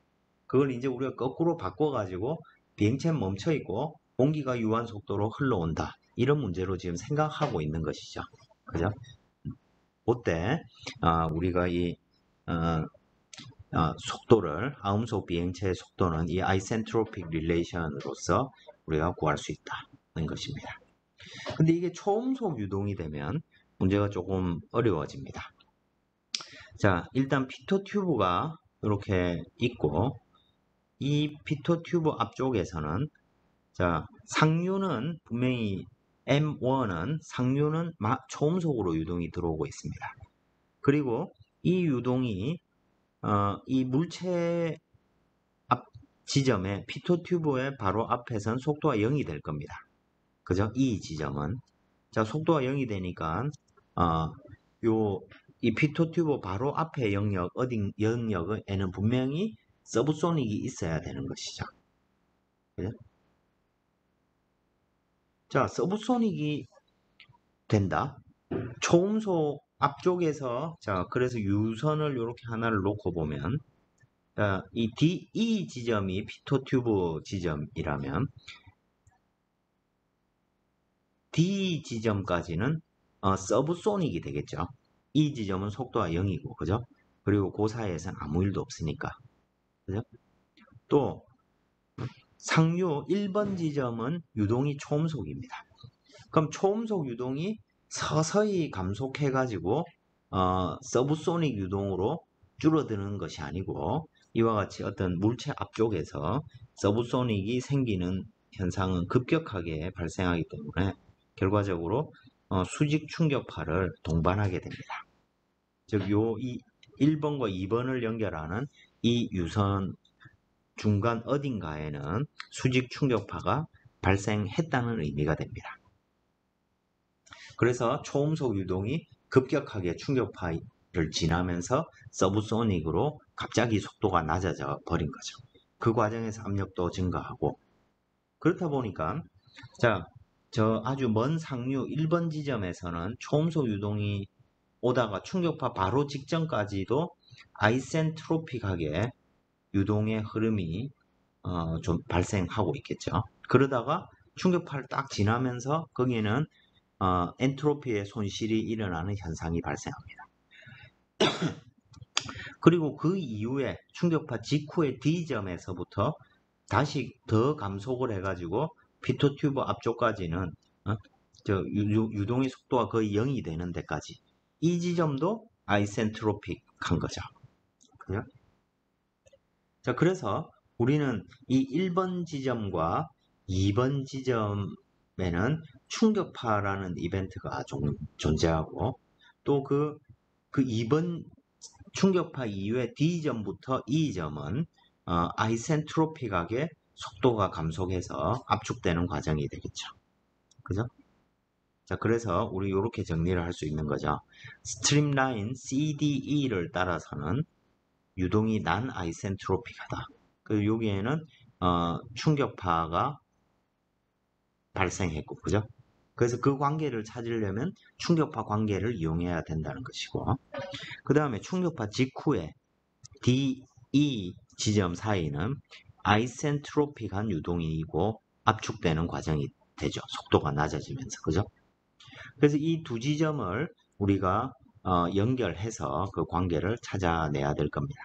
그걸 이제 우리가 거꾸로 바꿔가지고 비행체는 멈춰 있고 공기가 U1 속도로 흘러온다. 이런 문제로 지금 생각하고 있는 것이죠. 그죠? 그때 우리가 이 속도를 아음속 비행체의 속도는 이 아이센트로픽 릴레이션으로서 우리가 구할 수 있다는 것입니다. 근데 이게 초음속 유동이 되면 문제가 조금 어려워집니다. 자, 일단 피토 튜브가 이렇게 있고 이 피토 튜브 앞쪽에서는 자, 상류는 분명히 M1은 상류는 초음속으로 유동이 들어오고 있습니다. 그리고 이 유동이 이 물체 앞 지점에 피토 튜브의 바로 앞에선 속도가 0이 될 겁니다. 그죠? 이 지점은 자, 속도가 0이 되니까 이 피토 튜브 바로 앞에 영역에는 분명히 서브소닉이 있어야 되는 것이죠. 그죠? 자, 서브소닉이 된다. 초음속 앞쪽에서 자, 그래서 유선을 이렇게 하나를 놓고 보면 자, 이 지점이 피토 튜브 지점이라면 D 지점까지는 서브소닉이 되겠죠. 이 지점은 속도가 0이고, 그죠? 그리고 그 사이에서는 아무 일도 없으니까. 그죠? 또 상류 1번 지점은 유동이 초음속입니다. 그럼 초음속 유동이 서서히 감속해가지고 서브소닉 유동으로 줄어드는 것이 아니고 이와 같이 어떤 물체 앞쪽에서 서브소닉이 생기는 현상은 급격하게 발생하기 때문에 결과적으로 수직 충격파를 동반하게 됩니다. 즉, 이 1번과 2번을 연결하는 이 유선 중간 어딘가에는 수직 충격파가 발생했다는 의미가 됩니다. 그래서 초음속 유동이 급격하게 충격파를 지나면서 서브소닉으로 갑자기 속도가 낮아져 버린 거죠. 그 과정에서 압력도 증가하고 그렇다 보니까 자, 저 아주 먼 상류 1번 지점에서는 초음속 유동이 오다가 충격파 바로 직전까지도 아이센트로픽하게 유동의 흐름이 좀 발생하고 있겠죠. 그러다가 충격파를 딱 지나면서 거기에는 엔트로피의 손실이 일어나는 현상이 발생합니다. 그리고 그 이후에 충격파 직후의 D점에서부터 다시 더 감속을 해가지고 피토 튜브 앞쪽까지는 유동의 속도가 거의 0이 되는 데까지 이 지점도 아이센트로픽한 거죠. 그죠? 자, 그래서 우리는 이 1번 지점과 2번 지점에는 충격파라는 이벤트가 존재하고 또 그 2번 충격파 이후에 D점부터 E점은 아이센트로픽하게 속도가 감속해서 압축되는 과정이 되겠죠. 그죠? 자, 그래서 우리 이렇게 정리를 할 수 있는 거죠. 스트림라인 CDE를 따라서는 유동이 난 아이센트로픽하다. 그 여기에는 충격파가 발생했고, 그죠? 그래서 그 관계를 찾으려면 충격파 관계를 이용해야 된다는 것이고, 그 다음에 충격파 직후에 DE 지점 사이는 아이센트로픽한 유동이고 압축되는 과정이 되죠. 속도가 낮아지면서, 그죠? 그래서 이 두 지점을 우리가 연결해서 그 관계를 찾아내야 될 겁니다.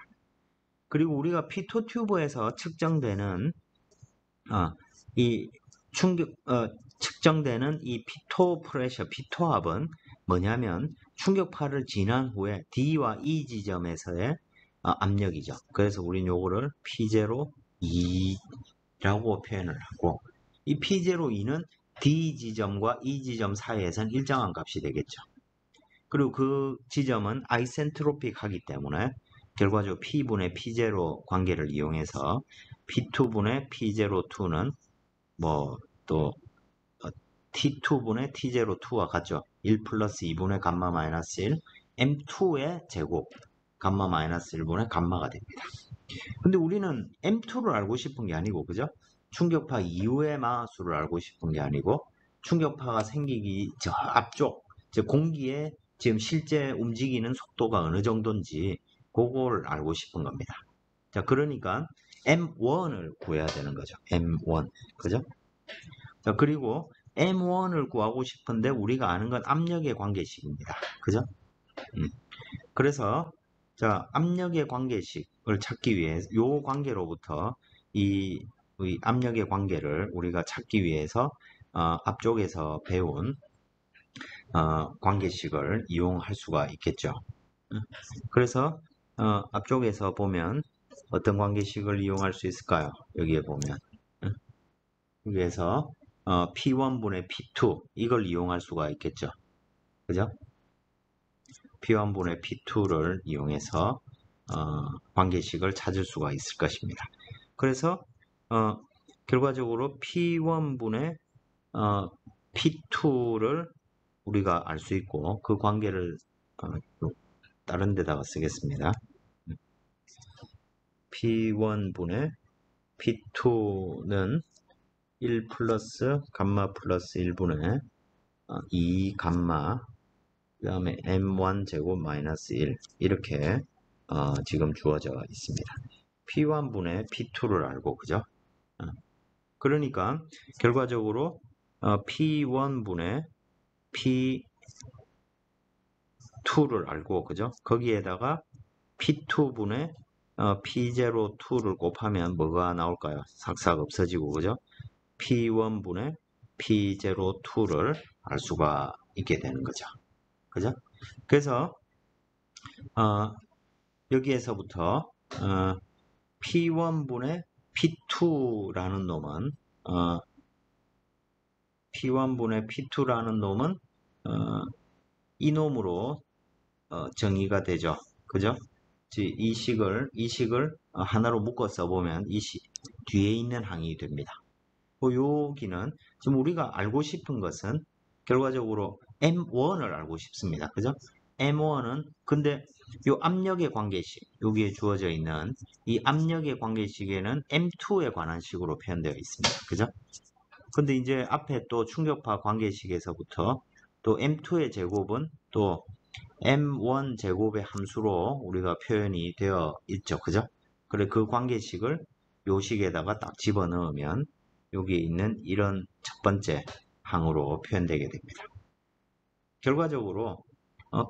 그리고 우리가 피토 튜브에서 측정되는 이 측정되는 이 피토 프레셔, 피토압은 뭐냐면 충격파를 지난 후에 D와 E 지점에서의 압력이죠. 그래서 우린 요거를 P02라고 표현을 하고 이 P02는 D 지점과 E 지점 사이에선 일정한 값이 되겠죠. 그리고 그 지점은 아이센트로픽하기 때문에 결과적으로 P분의 P0 관계를 이용해서 P2분의 P02는 뭐 또 T2분의 T02와 같죠. 1 플러스 2분의 감마 마이너스 1 M2의 제곱 감마 마이너스 1분의 감마가 됩니다. 근데 우리는 M2를 알고 싶은 게 아니고 그죠? 충격파 이후의 마수를 알고 싶은 게 아니고 충격파가 생기기 저 앞쪽 저 공기에 지금 실제 움직이는 속도가 어느 정도인지 그걸 알고 싶은 겁니다. 자, 그러니까 M1을 구해야 되는 거죠. M1. 그죠? 자, 그리고 M1을 구하고 싶은데 우리가 아는 건 압력의 관계식입니다. 그죠? 그래서 자, 압력의 관계식을 찾기 위해 요 관계로부터 이 압력의 관계를 우리가 찾기 위해서 앞쪽에서 배운 관계식을 이용할 수가 있겠죠. 그래서 앞쪽에서 보면 어떤 관계식을 이용할 수 있을까요? 여기에 보면 여기에서 P1분의 P2 이걸 이용할 수가 있겠죠. 그죠? P1분의 P2를 이용해서 관계식을 찾을 수가 있을 것입니다. 그래서 결과적으로 P1분의 P2를 우리가 알 수 있고 그 관계를 다른 데다가 쓰겠습니다. P1분의 P2는 1 플러스 감마 플러스 1분의 2 감마 그 다음에 M1 제곱 마이너스 1 이렇게 지금 주어져 있습니다. P1분의 P2를 알고 그죠? 그러니까 결과적으로 P1분의 P2를 알고 그죠? 거기에다가 P2분의 P02를 곱하면 뭐가 나올까요? 삭삭 없어지고 그죠? P1분의 P02를 알 수가 있게 되는 거죠. 그죠? 그래서 여기에서부터 P1분의 P2라는 놈은 P1분의 P2라는 놈은 이 놈으로 정의가 되죠. 그죠? 이 식을 하나로 묶어 써보면 뒤에 있는 항이 됩니다. 여기는 지금 우리가 알고 싶은 것은 결과적으로 M1을 알고 싶습니다. 그죠? M1은 근데 이 압력의 관계식 여기에 주어져 있는 이 압력의 관계식에는 M2에 관한 식으로 표현되어 있습니다. 그죠? 근데 이제 앞에 또 충격파 관계식에서부터 또 M2의 제곱은 또 m1 제곱의 함수로 우리가 표현이 되어 있죠. 그죠? 그래 그 관계식을 요 식에다가 딱 집어넣으면 여기에 있는 이런 첫 번째 항으로 표현되게 됩니다. 결과적으로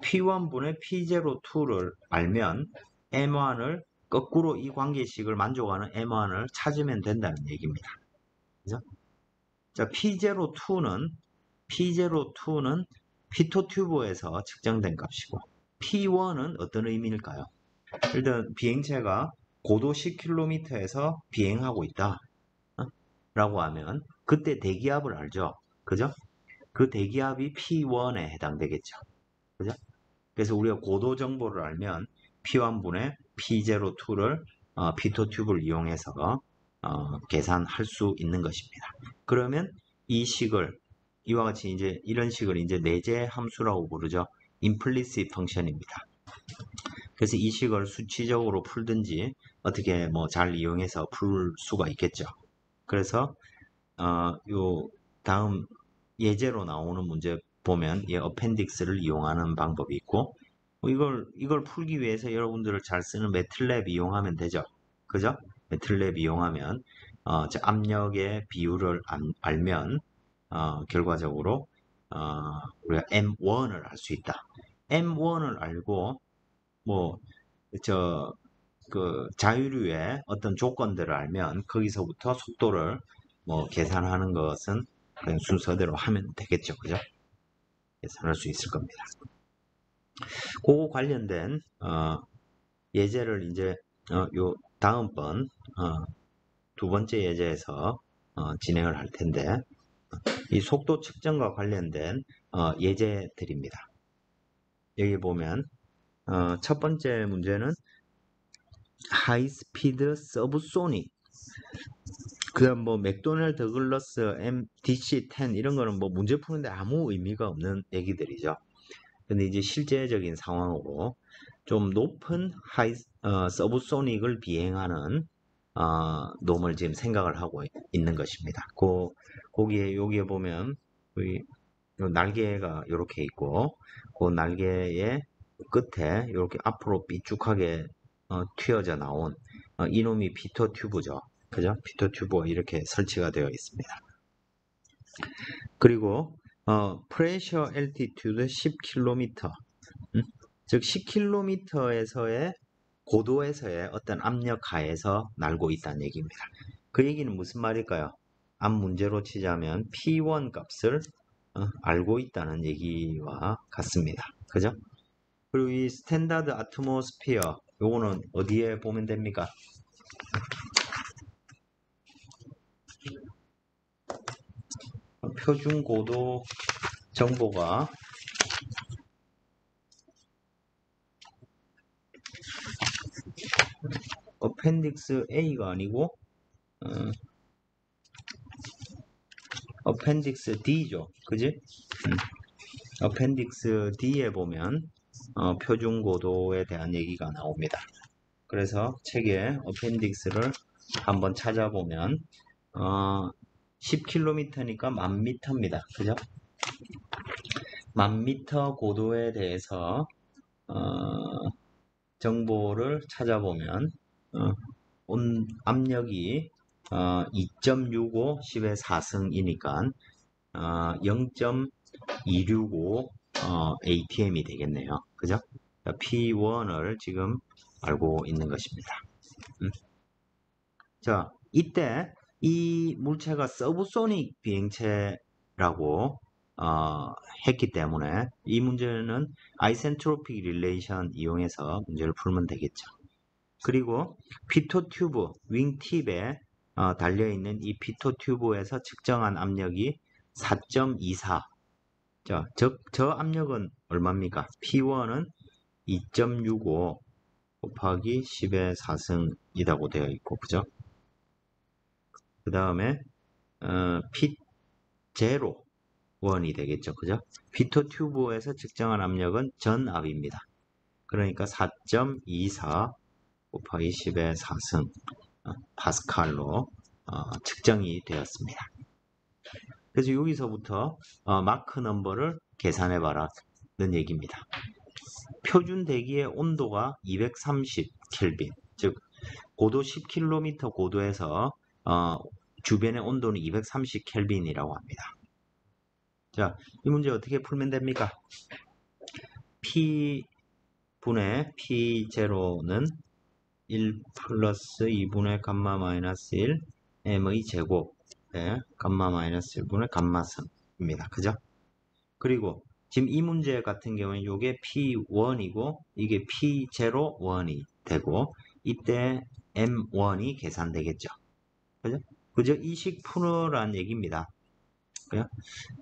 P1분의 P02를 알면 M1을 거꾸로 이 관계식을 만족하는 M1을 찾으면 된다는 얘기입니다. 그죠? 자, P02는 피토튜브에서 측정된 값이고 P1은 어떤 의미일까요? 일단 비행체가 고도 10km에서 비행하고 있다 라고 하면 그때 대기압을 알죠. 그죠? 그 대기압이 P1에 해당되겠죠. 그죠? 그래서 우리가 고도 정보를 알면 P1분의 P02를 피토튜브를 이용해서 계산할 수 있는 것입니다. 그러면 이 식을 이와 같이 이제 이런 식을 이제 내재 함수라고 부르죠. 임플리시트 펑션입니다. 그래서 이 식을 수치적으로 풀든지 어떻게 뭐 잘 이용해서 풀 수가 있겠죠. 그래서 요 다음 예제로 나오는 문제 보면 이 어펜딕스를 이용하는 방법이 있고 이걸 풀기 위해서 여러분들을 잘 쓰는 매틀랩 이용하면 되죠. 그죠? 매틀랩 이용하면 압력의 비율을 알면 결과적으로 우리가 M1을 알 수 있다. M1을 알고 뭐 그 자유류의 어떤 조건들을 알면 거기서부터 속도를 뭐 계산하는 것은 그냥 순서대로 하면 되겠죠. 그죠? 계산할 수 있을 겁니다. 그거 관련된 예제를 이제 요 다음번 두 번째 예제에서 진행을 할 텐데 이 속도 측정과 관련된 예제들입니다. 여기 보면 첫 번째 문제는 하이스피드 서브소닉 그다음 뭐 맥도날드 더글러스 DC-10 이런 거는 뭐 문제 푸는데 아무 의미가 없는 얘기들이죠. 근데 이제 실제적인 상황으로 좀 높은 서브소닉을 비행하는 놈을 지금 생각을 하고 있는 것입니다. 여기에 보면 요 날개가 이렇게 있고 그 날개의 끝에 이렇게 앞으로 삐쭉하게 튀어져 나온 이놈이 피터 튜브죠. 그죠? 피터 튜브가 이렇게 설치가 되어 있습니다. 그리고 pressure altitude 10km 즉 10km에서의 고도에서의 어떤 압력 하에서 날고 있다는 얘기입니다. 그 얘기는 무슨 말일까요? 앞 문제로 치자면 P1 값을 알고 있다는 얘기와 같습니다. 그죠? 그리고 이 스탠다드 아트모스피어 요거는 어디에 보면 됩니까? 표준 고도 정보가 어펜딕스 A가 아니고 어펜딕스 D죠. 그지? 어펜딕스 D에 보면 표준 고도에 대한 얘기가 나옵니다. 그래서 책에 어펜딕스를 한번 찾아보면 10km니까 10,000m입니다. 그죠? 10,000m 고도에 대해서 정보를 찾아보면 온 압력이 2.65 10의 4승이니까 0.265 ATM이 되겠네요. 그죠? P1을 지금 알고 있는 것입니다. 자, 이때 이 물체가 서브소닉 비행체라고 했기 때문에 이 문제는 아이센트로픽 릴레이션 이용해서 문제를 풀면 되겠죠. 그리고 피토 튜브 윙팁에 달려있는 이 피토 튜브에서 측정한 압력이 4.24. 자, 저 압력은 얼마입니까? P1은 2.65 곱하기 10의 4승이라고 되어 있고, 그죠? 그 다음에 P0 원이 되겠죠. 그죠? 피토 튜브에서 측정한 압력은 전압입니다. 그러니까 4.24 곱하기 10의 4승 파스칼로 측정이 되었습니다. 그래서 여기서부터 마크 넘버를 계산해 봐라는 얘기입니다. 표준 대기의 온도가 230 켈빈, 즉 고도 10km 고도에서 주변의 온도는 230 켈빈이라고 합니다. 자, 이 문제 어떻게 풀면 됩니까? P분의 P0는 1 플러스 2분의 감마 마이너스 1 M의 제곱 감마 마이너스 1분의 감마선입니다. 그죠? 그리고 지금 이 문제 같은 경우는 이게 P1이고 이게 P01이 되고 이때 M1이 계산되겠죠. 그죠? 그죠? 이식 풀어란 얘기입니다. 그죠?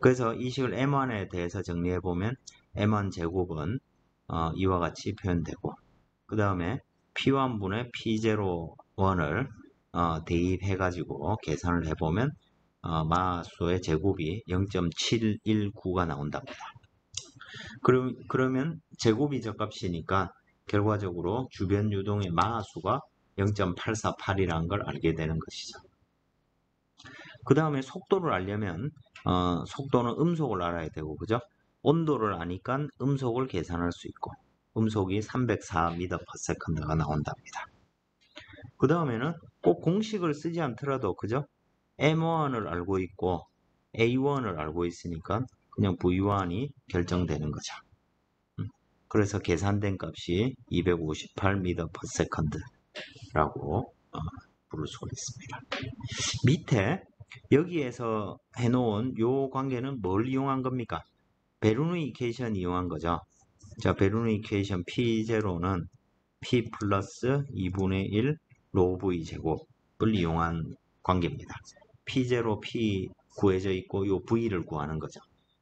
그래서 이식을 M1에 대해서 정리해 보면 M1 제곱은 이와 같이 표현되고 그 다음에 P1분의 P01을 대입해 가지고 계산을 해보면 마수의 제곱이 0.719가 나온답니다. 그러면 제곱이 적합시니까 결과적으로 주변 유동의 마수가 0.848이라는 걸 알게 되는 것이죠. 그 다음에 속도를 알려면 속도는 음속을 알아야 되고 그죠? 온도를 아니까 음속을 계산할 수 있고 음속이 304m/s가 나온답니다. 그 다음에는 꼭 공식을 쓰지 않더라도 그죠? M1을 알고 있고 A1을 알고 있으니까 그냥 V1이 결정되는 거죠. 그래서 계산된 값이 258m/s라고 부를 수가 있습니다. 밑에 여기에서 해놓은 요 관계는 뭘 이용한 겁니까? 베르누 이퀘이션 이용한 거죠. 자, 베르누 이퀘이션 P0는 P 플러스 2분의 1 로v 제곱을 이용한 관계입니다. P0, P 구해져 있고 요 V를 구하는 거죠.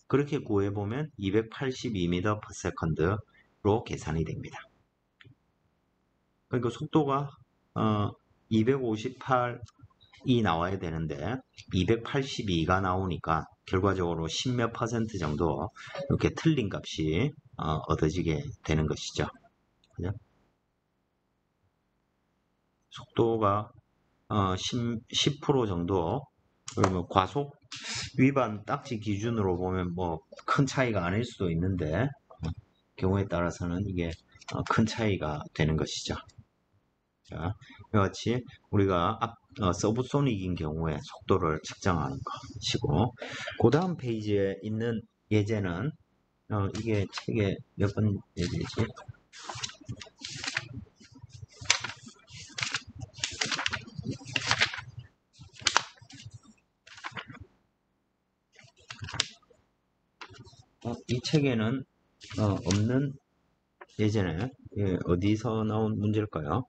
그렇게 구해보면 282m/s로 계산이 됩니다. 그러니까 속도가 258이 나와야 되는데 282가 나오니까 결과적으로 10몇 % 정도 이렇게 틀린 값이 얻어지게 되는 것이죠. 그죠? 속도가 10% 정도 그러면 과속 위반 딱지 기준으로 보면 뭐 큰 차이가 아닐 수도 있는데 경우에 따라서는 이게 큰 차이가 되는 것이죠. 자, 이와 같이 우리가 서브소닉인 경우에 속도를 측정하는 것이고 그 다음 페이지에 있는 예제는 이게 책에 몇 번 예제지? 이 책에는 없는 예제네. 예, 어디서 나온 문제일까요?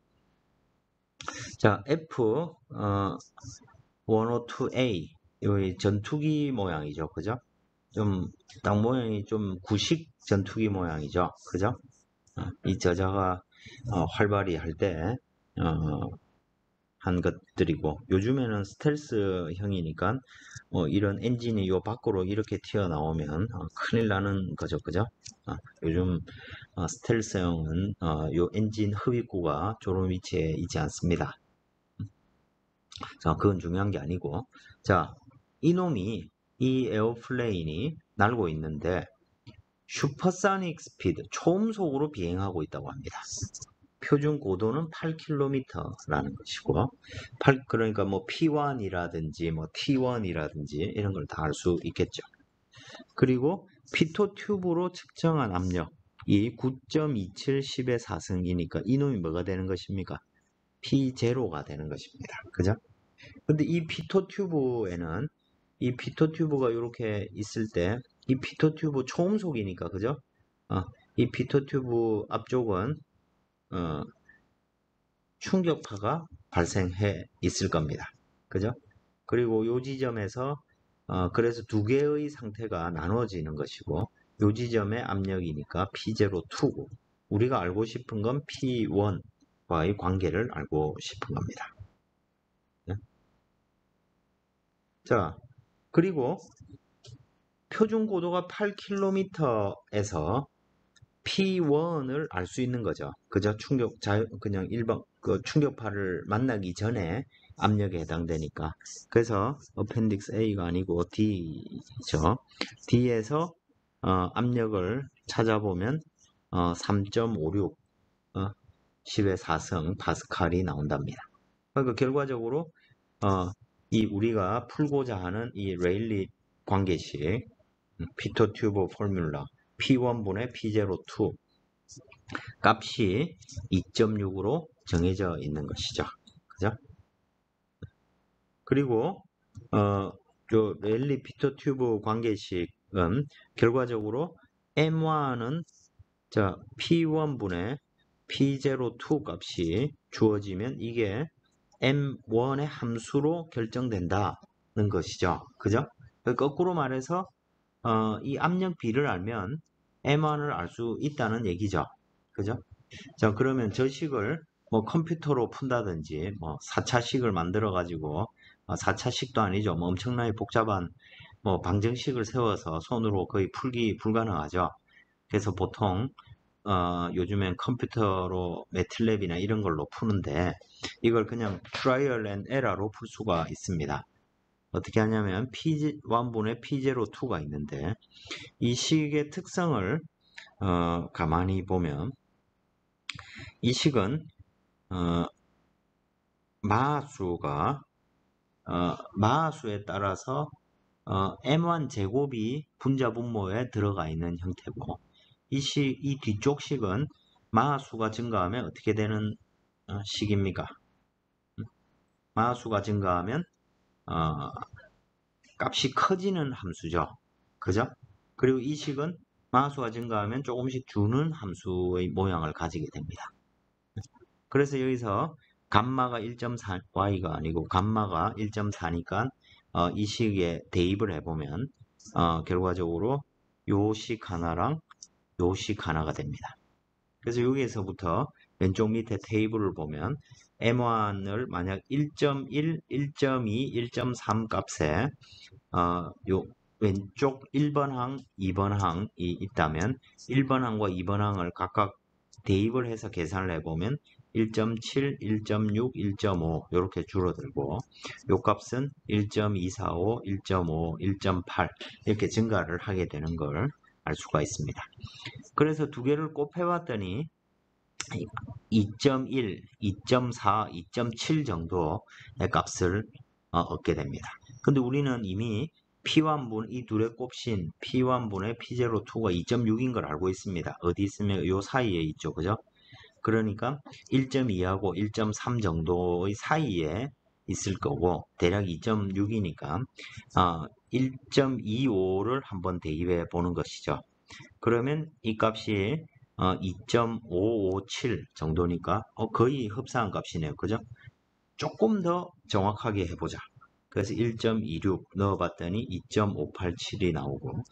자, F102A 이 전투기 모양이죠, 그죠? 좀 딱 모양이 좀 구식 전투기 모양이죠, 그죠? 이 저자가 활발히 할 때 한 것들이고 요즘에는 스텔스형이니까 이런 엔진이 요 밖으로 이렇게 튀어나오면 큰일 나는 거죠, 그죠? 요즘 스텔스형은 요 엔진 흡입구가 저런 위치에 있지 않습니다. 자, 그건 중요한 게 아니고 자, 이놈이 이 에어플레인이 날고 있는데 슈퍼소닉 스피드 초음속으로 비행하고 있다고 합니다. 표준 고도는 8km라는 것이고 그러니까 뭐 P1이라든지 뭐 T1이라든지 이런 걸 다 알 수 있겠죠. 그리고 피토 튜브로 측정한 압력이 9.27 10의 4승이니까 이놈이 뭐가 되는 것입니까? P0가 되는 것입니다. 그죠? 근데 이 피토 튜브에는 이 피토 튜브가 이렇게 있을 때 이 피토 튜브 초음속이니까 그죠? 이 피토 튜브 앞쪽은 충격파가 발생해 있을 겁니다. 그죠? 그리고 요 지점에서 그래서 두 개의 상태가 나눠지는 것이고 요 지점의 압력이니까 P02고 우리가 알고 싶은 건 P1과의 관계를 알고 싶은 겁니다. 네? 자, 그리고 표준 고도가 8km에서 P1을 알 수 있는 거죠. 그저 그냥 일반 충격파를 만나기 전에 압력에 해당되니까. 그래서 어펜딕스 A가 아니고 D죠. D에서 압력을 찾아보면 3.56 10의 4성 파스칼이 나온답니다. 그러니까 결과적으로 이 우리가 풀고자 하는 이 레일리 관계식 피터 튜브 포뮬러 P1분의 P02 값이 2.6으로 정해져 있는 것이죠. 그죠? 그리고 저 레일리 피터 튜브 관계식은 결과적으로 M1은 자 P1분의 P02 값이 주어지면 이게 M1의 함수로 결정된다는 것이죠. 그죠? 거꾸로 말해서 이 압력 B를 알면 M1을 알 수 있다는 얘기죠. 그죠? 자, 그러면 저 식을 뭐 컴퓨터로 푼다든지 뭐 4차식을 만들어 가지고 4차식도 아니죠. 뭐 엄청나게 복잡한 뭐 방정식을 세워서 손으로 거의 풀기 불가능하죠. 그래서 보통 요즘엔 컴퓨터로 매틀랩이나 이런 걸로 푸는데 이걸 그냥 트라이얼 앤 에러로 풀 수가 있습니다. 어떻게 하냐면 P1분의 P02가 있는데 이 식의 특성을 가만히 보면 이 식은 마하수가 마하수에 따라서 M1 제곱이 분자 분모에 들어가 있는 형태고 이 뒤쪽 식은 마하수가 증가하면 어떻게 되는 식입니까? 마하수가 증가하면 값이 커지는 함수죠. 그죠? 그리고 이 식은 마하수가 증가하면 조금씩 주는 함수의 모양을 가지게 됩니다. 그래서 여기서 감마가 1.4 y가 아니고 감마가 1.4니까 이 식에 대입을 해보면 결과적으로 요 식 하나랑 요 식 하나가 됩니다. 그래서 여기에서부터 왼쪽 밑에 테이블을 보면 M1을 만약 1.1, 1.2, 1.3 값에 요 왼쪽 1번 항, 2번 항이 있다면 1번 항과 2번 항을 각각 대입을 해서 계산을 해보면 1.7, 1.6, 1.5 이렇게 줄어들고 요 값은 1.245, 1.5, 1.8 이렇게 증가를 하게 되는 걸 알 수가 있습니다. 그래서 두 개를 곱해봤더니 2.1, 2.4, 2.7 정도의 값을 얻게 됩니다. 근데 우리는 이미 P1분, 이 둘의 곱신 P1분의 P02가 2.6인 걸 알고 있습니다. 어디 있으면 요 사이에 있죠. 그죠? 그러니까 1.2하고 1.3 정도의 사이에 있을 거고 대략 2.6이니까 1.25를 한번 대입해 보는 것이죠. 그러면 이 값이 2.557 정도니까 거의 흡사한 값이네요. 그죠? 조금 더 정확하게 해보자. 그래서 1.26 넣어봤더니 2.587이 나오고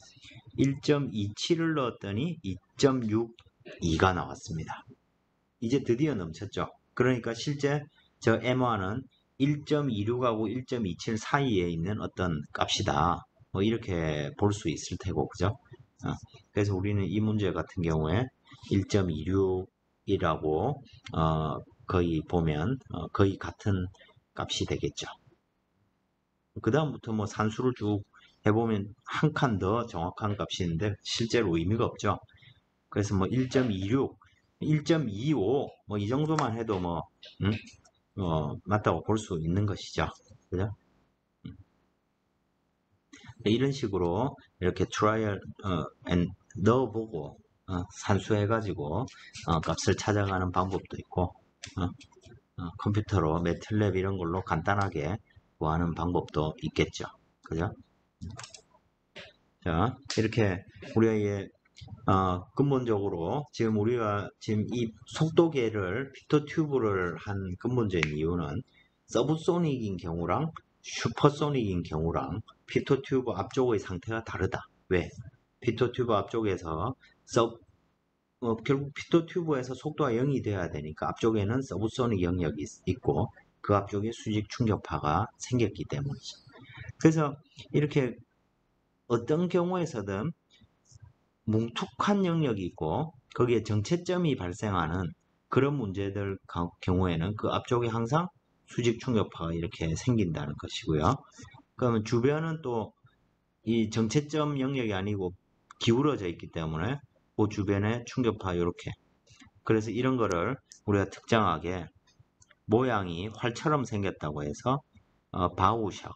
1.27을 넣었더니 2.62가 나왔습니다. 이제 드디어 넘쳤죠. 그러니까 실제 저 M1은 1.26하고 1.27 사이에 있는 어떤 값이다. 뭐 이렇게 볼 수 있을 테고, 그죠? 그래서 우리는 이 문제 같은 경우에 1.26이라고 거의 보면 거의 같은 값이 되겠죠. 그 다음부터 뭐 산수를 쭉 해보면 한 칸 더 정확한 값이 있는데 실제로 의미가 없죠. 그래서 뭐 1.26, 1.25 뭐 이 정도만 해도 뭐 맞다고 볼 수 있는 것이죠. 그죠? 이런 식으로 이렇게 트라이얼 앤 넣어보고 산수해가지고 값을 찾아가는 방법도 있고 컴퓨터로 매틀랩 이런 걸로 간단하게 구하는 방법도 있겠죠. 그죠? 자, 이렇게 우리가 근본적으로 지금 우리가 지금 이 속도계를 피터 튜브를 한 근본적인 이유는 서브소닉인 경우랑 슈퍼소닉인 경우랑 피터 튜브 앞쪽의 상태가 다르다. 왜? 피터 튜브 앞쪽에서 결국 피터 튜브에서 속도가 0이 돼야 되니까 앞쪽에는 서브소닉 영역이 있고 그 앞쪽에 수직 충격파가 생겼기 때문이죠. 그래서 이렇게 어떤 경우에서든 뭉툭한 영역이 있고 거기에 정체점이 발생하는 그런 문제들 경우에는 그 앞쪽에 항상 수직 충격파가 이렇게 생긴다는 것이고요. 그러면 주변은 또 이 정체점 영역이 아니고 기울어져 있기 때문에 그 주변에 충격파 이렇게. 그래서 이런 거를 우리가 특정하게 모양이 활처럼 생겼다고 해서 바우샥이라고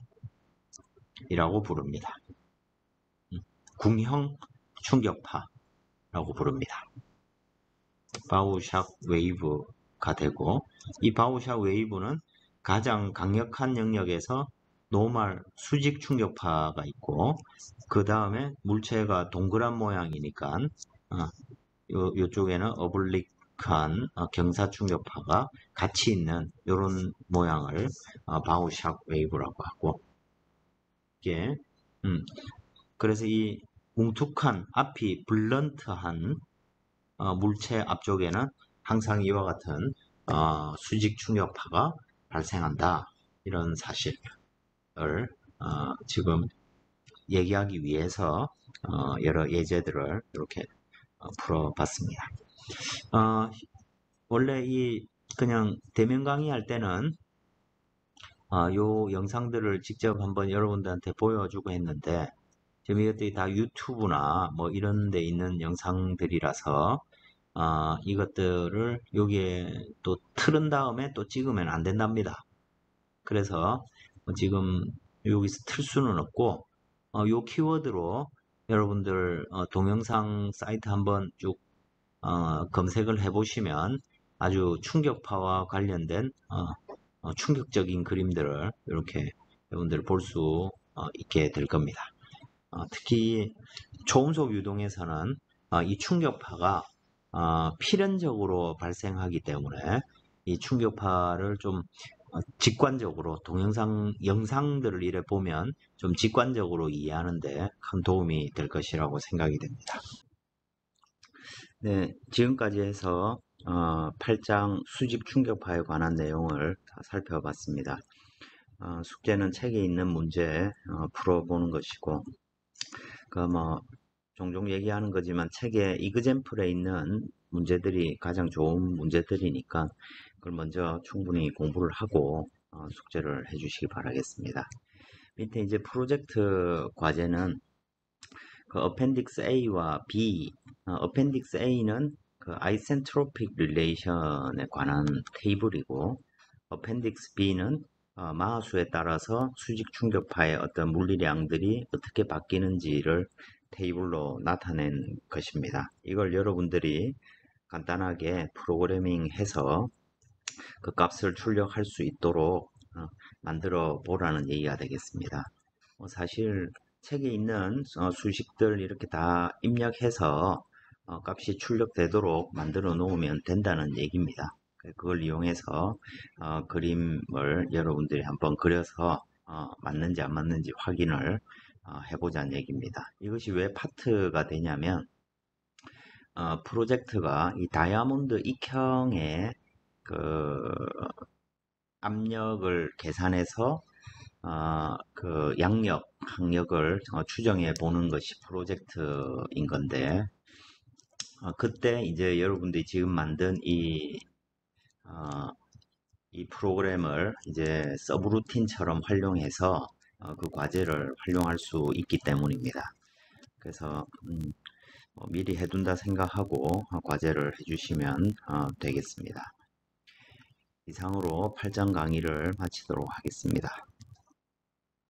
부릅니다. 궁형 충격파라고 부릅니다. 바우샥 웨이브가 되고, 이 바우샥 웨이브는 가장 강력한 영역에서 노멀 수직 충격파가 있고, 그 다음에 물체가 동그란 모양이니까 요쪽에는 어블릭한 경사 충격파가 같이 있는 이런 모양을 바우샥 웨이브라고 하고, 이게 그래서 이 뭉툭한 앞이 블런트한 물체 앞쪽에는 항상 이와 같은 수직 충격파가 발생한다, 이런 사실을 지금 얘기하기 위해서 여러 예제들을 이렇게 풀어봤습니다. 원래 이 그냥 대면 강의할 때는 요 영상들을 직접 한번 여러분들한테 보여주고 했는데, 지금 이것들이 다 유튜브나 뭐 이런 데 있는 영상들이라서 이것들을 여기에 또 틀은 다음에 또 찍으면 안 된답니다. 그래서 지금 여기서 틀 수는 없고, 요 키워드로 여러분들 동영상 사이트 한번 쭉 검색을 해 보시면 아주 충격파와 관련된 충격적인 그림들을 이렇게 여러분들 볼 수 있게 될 겁니다. 특히 초음속 유동에서는 이 충격파가 필연적으로 발생하기 때문에 이 충격파를 좀 직관적으로 동영상 영상들을 이래 보면 좀 직관적으로 이해하는데 큰 도움이 될 것이라고 생각이 됩니다. 네, 지금까지 해서 8장 수직 충격파에 관한 내용을 다 살펴봤습니다. 숙제는 책에 있는 문제 풀어보는 것이고, 뭐 종종 얘기하는 거지만 책에 이그젬플에 있는 문제들이 가장 좋은 문제들이니까 그걸 먼저 충분히 공부를 하고 숙제를 해주시기 바라겠습니다. 밑에 이제 프로젝트 과제는 그 어펜딕스 A와 B, 어펜딕스 A는 그 아이센트로픽 릴레이션에 관한 테이블이고, 어펜딕스 B는 마하수에 따라서 수직 충격파의 어떤 물리량들이 어떻게 바뀌는지를 테이블로 나타낸 것입니다. 이걸 여러분들이 간단하게 프로그래밍해서 그 값을 출력할 수 있도록 만들어 보라는 얘기가 되겠습니다. 사실 책에 있는 수식들 이렇게 다 입력해서 값이 출력되도록 만들어 놓으면 된다는 얘기입니다. 그걸 이용해서 그림을 여러분들이 한번 그려서 맞는지 안 맞는지 확인을 해보자는 얘기입니다. 이것이 왜 파트가 되냐면 프로젝트가 이 다이아몬드 익형의 그 압력을 계산해서 그 양력, 항력을 추정해 보는 것이 프로젝트인 건데, 그때 이제 여러분들이 지금 만든 이 프로그램을 이제 서브루틴처럼 활용해서 그 과제를 활용할 수 있기 때문입니다. 그래서 미리 해둔다 생각하고 과제를 해주시면 되겠습니다. 이상으로 8장 강의를 마치도록 하겠습니다.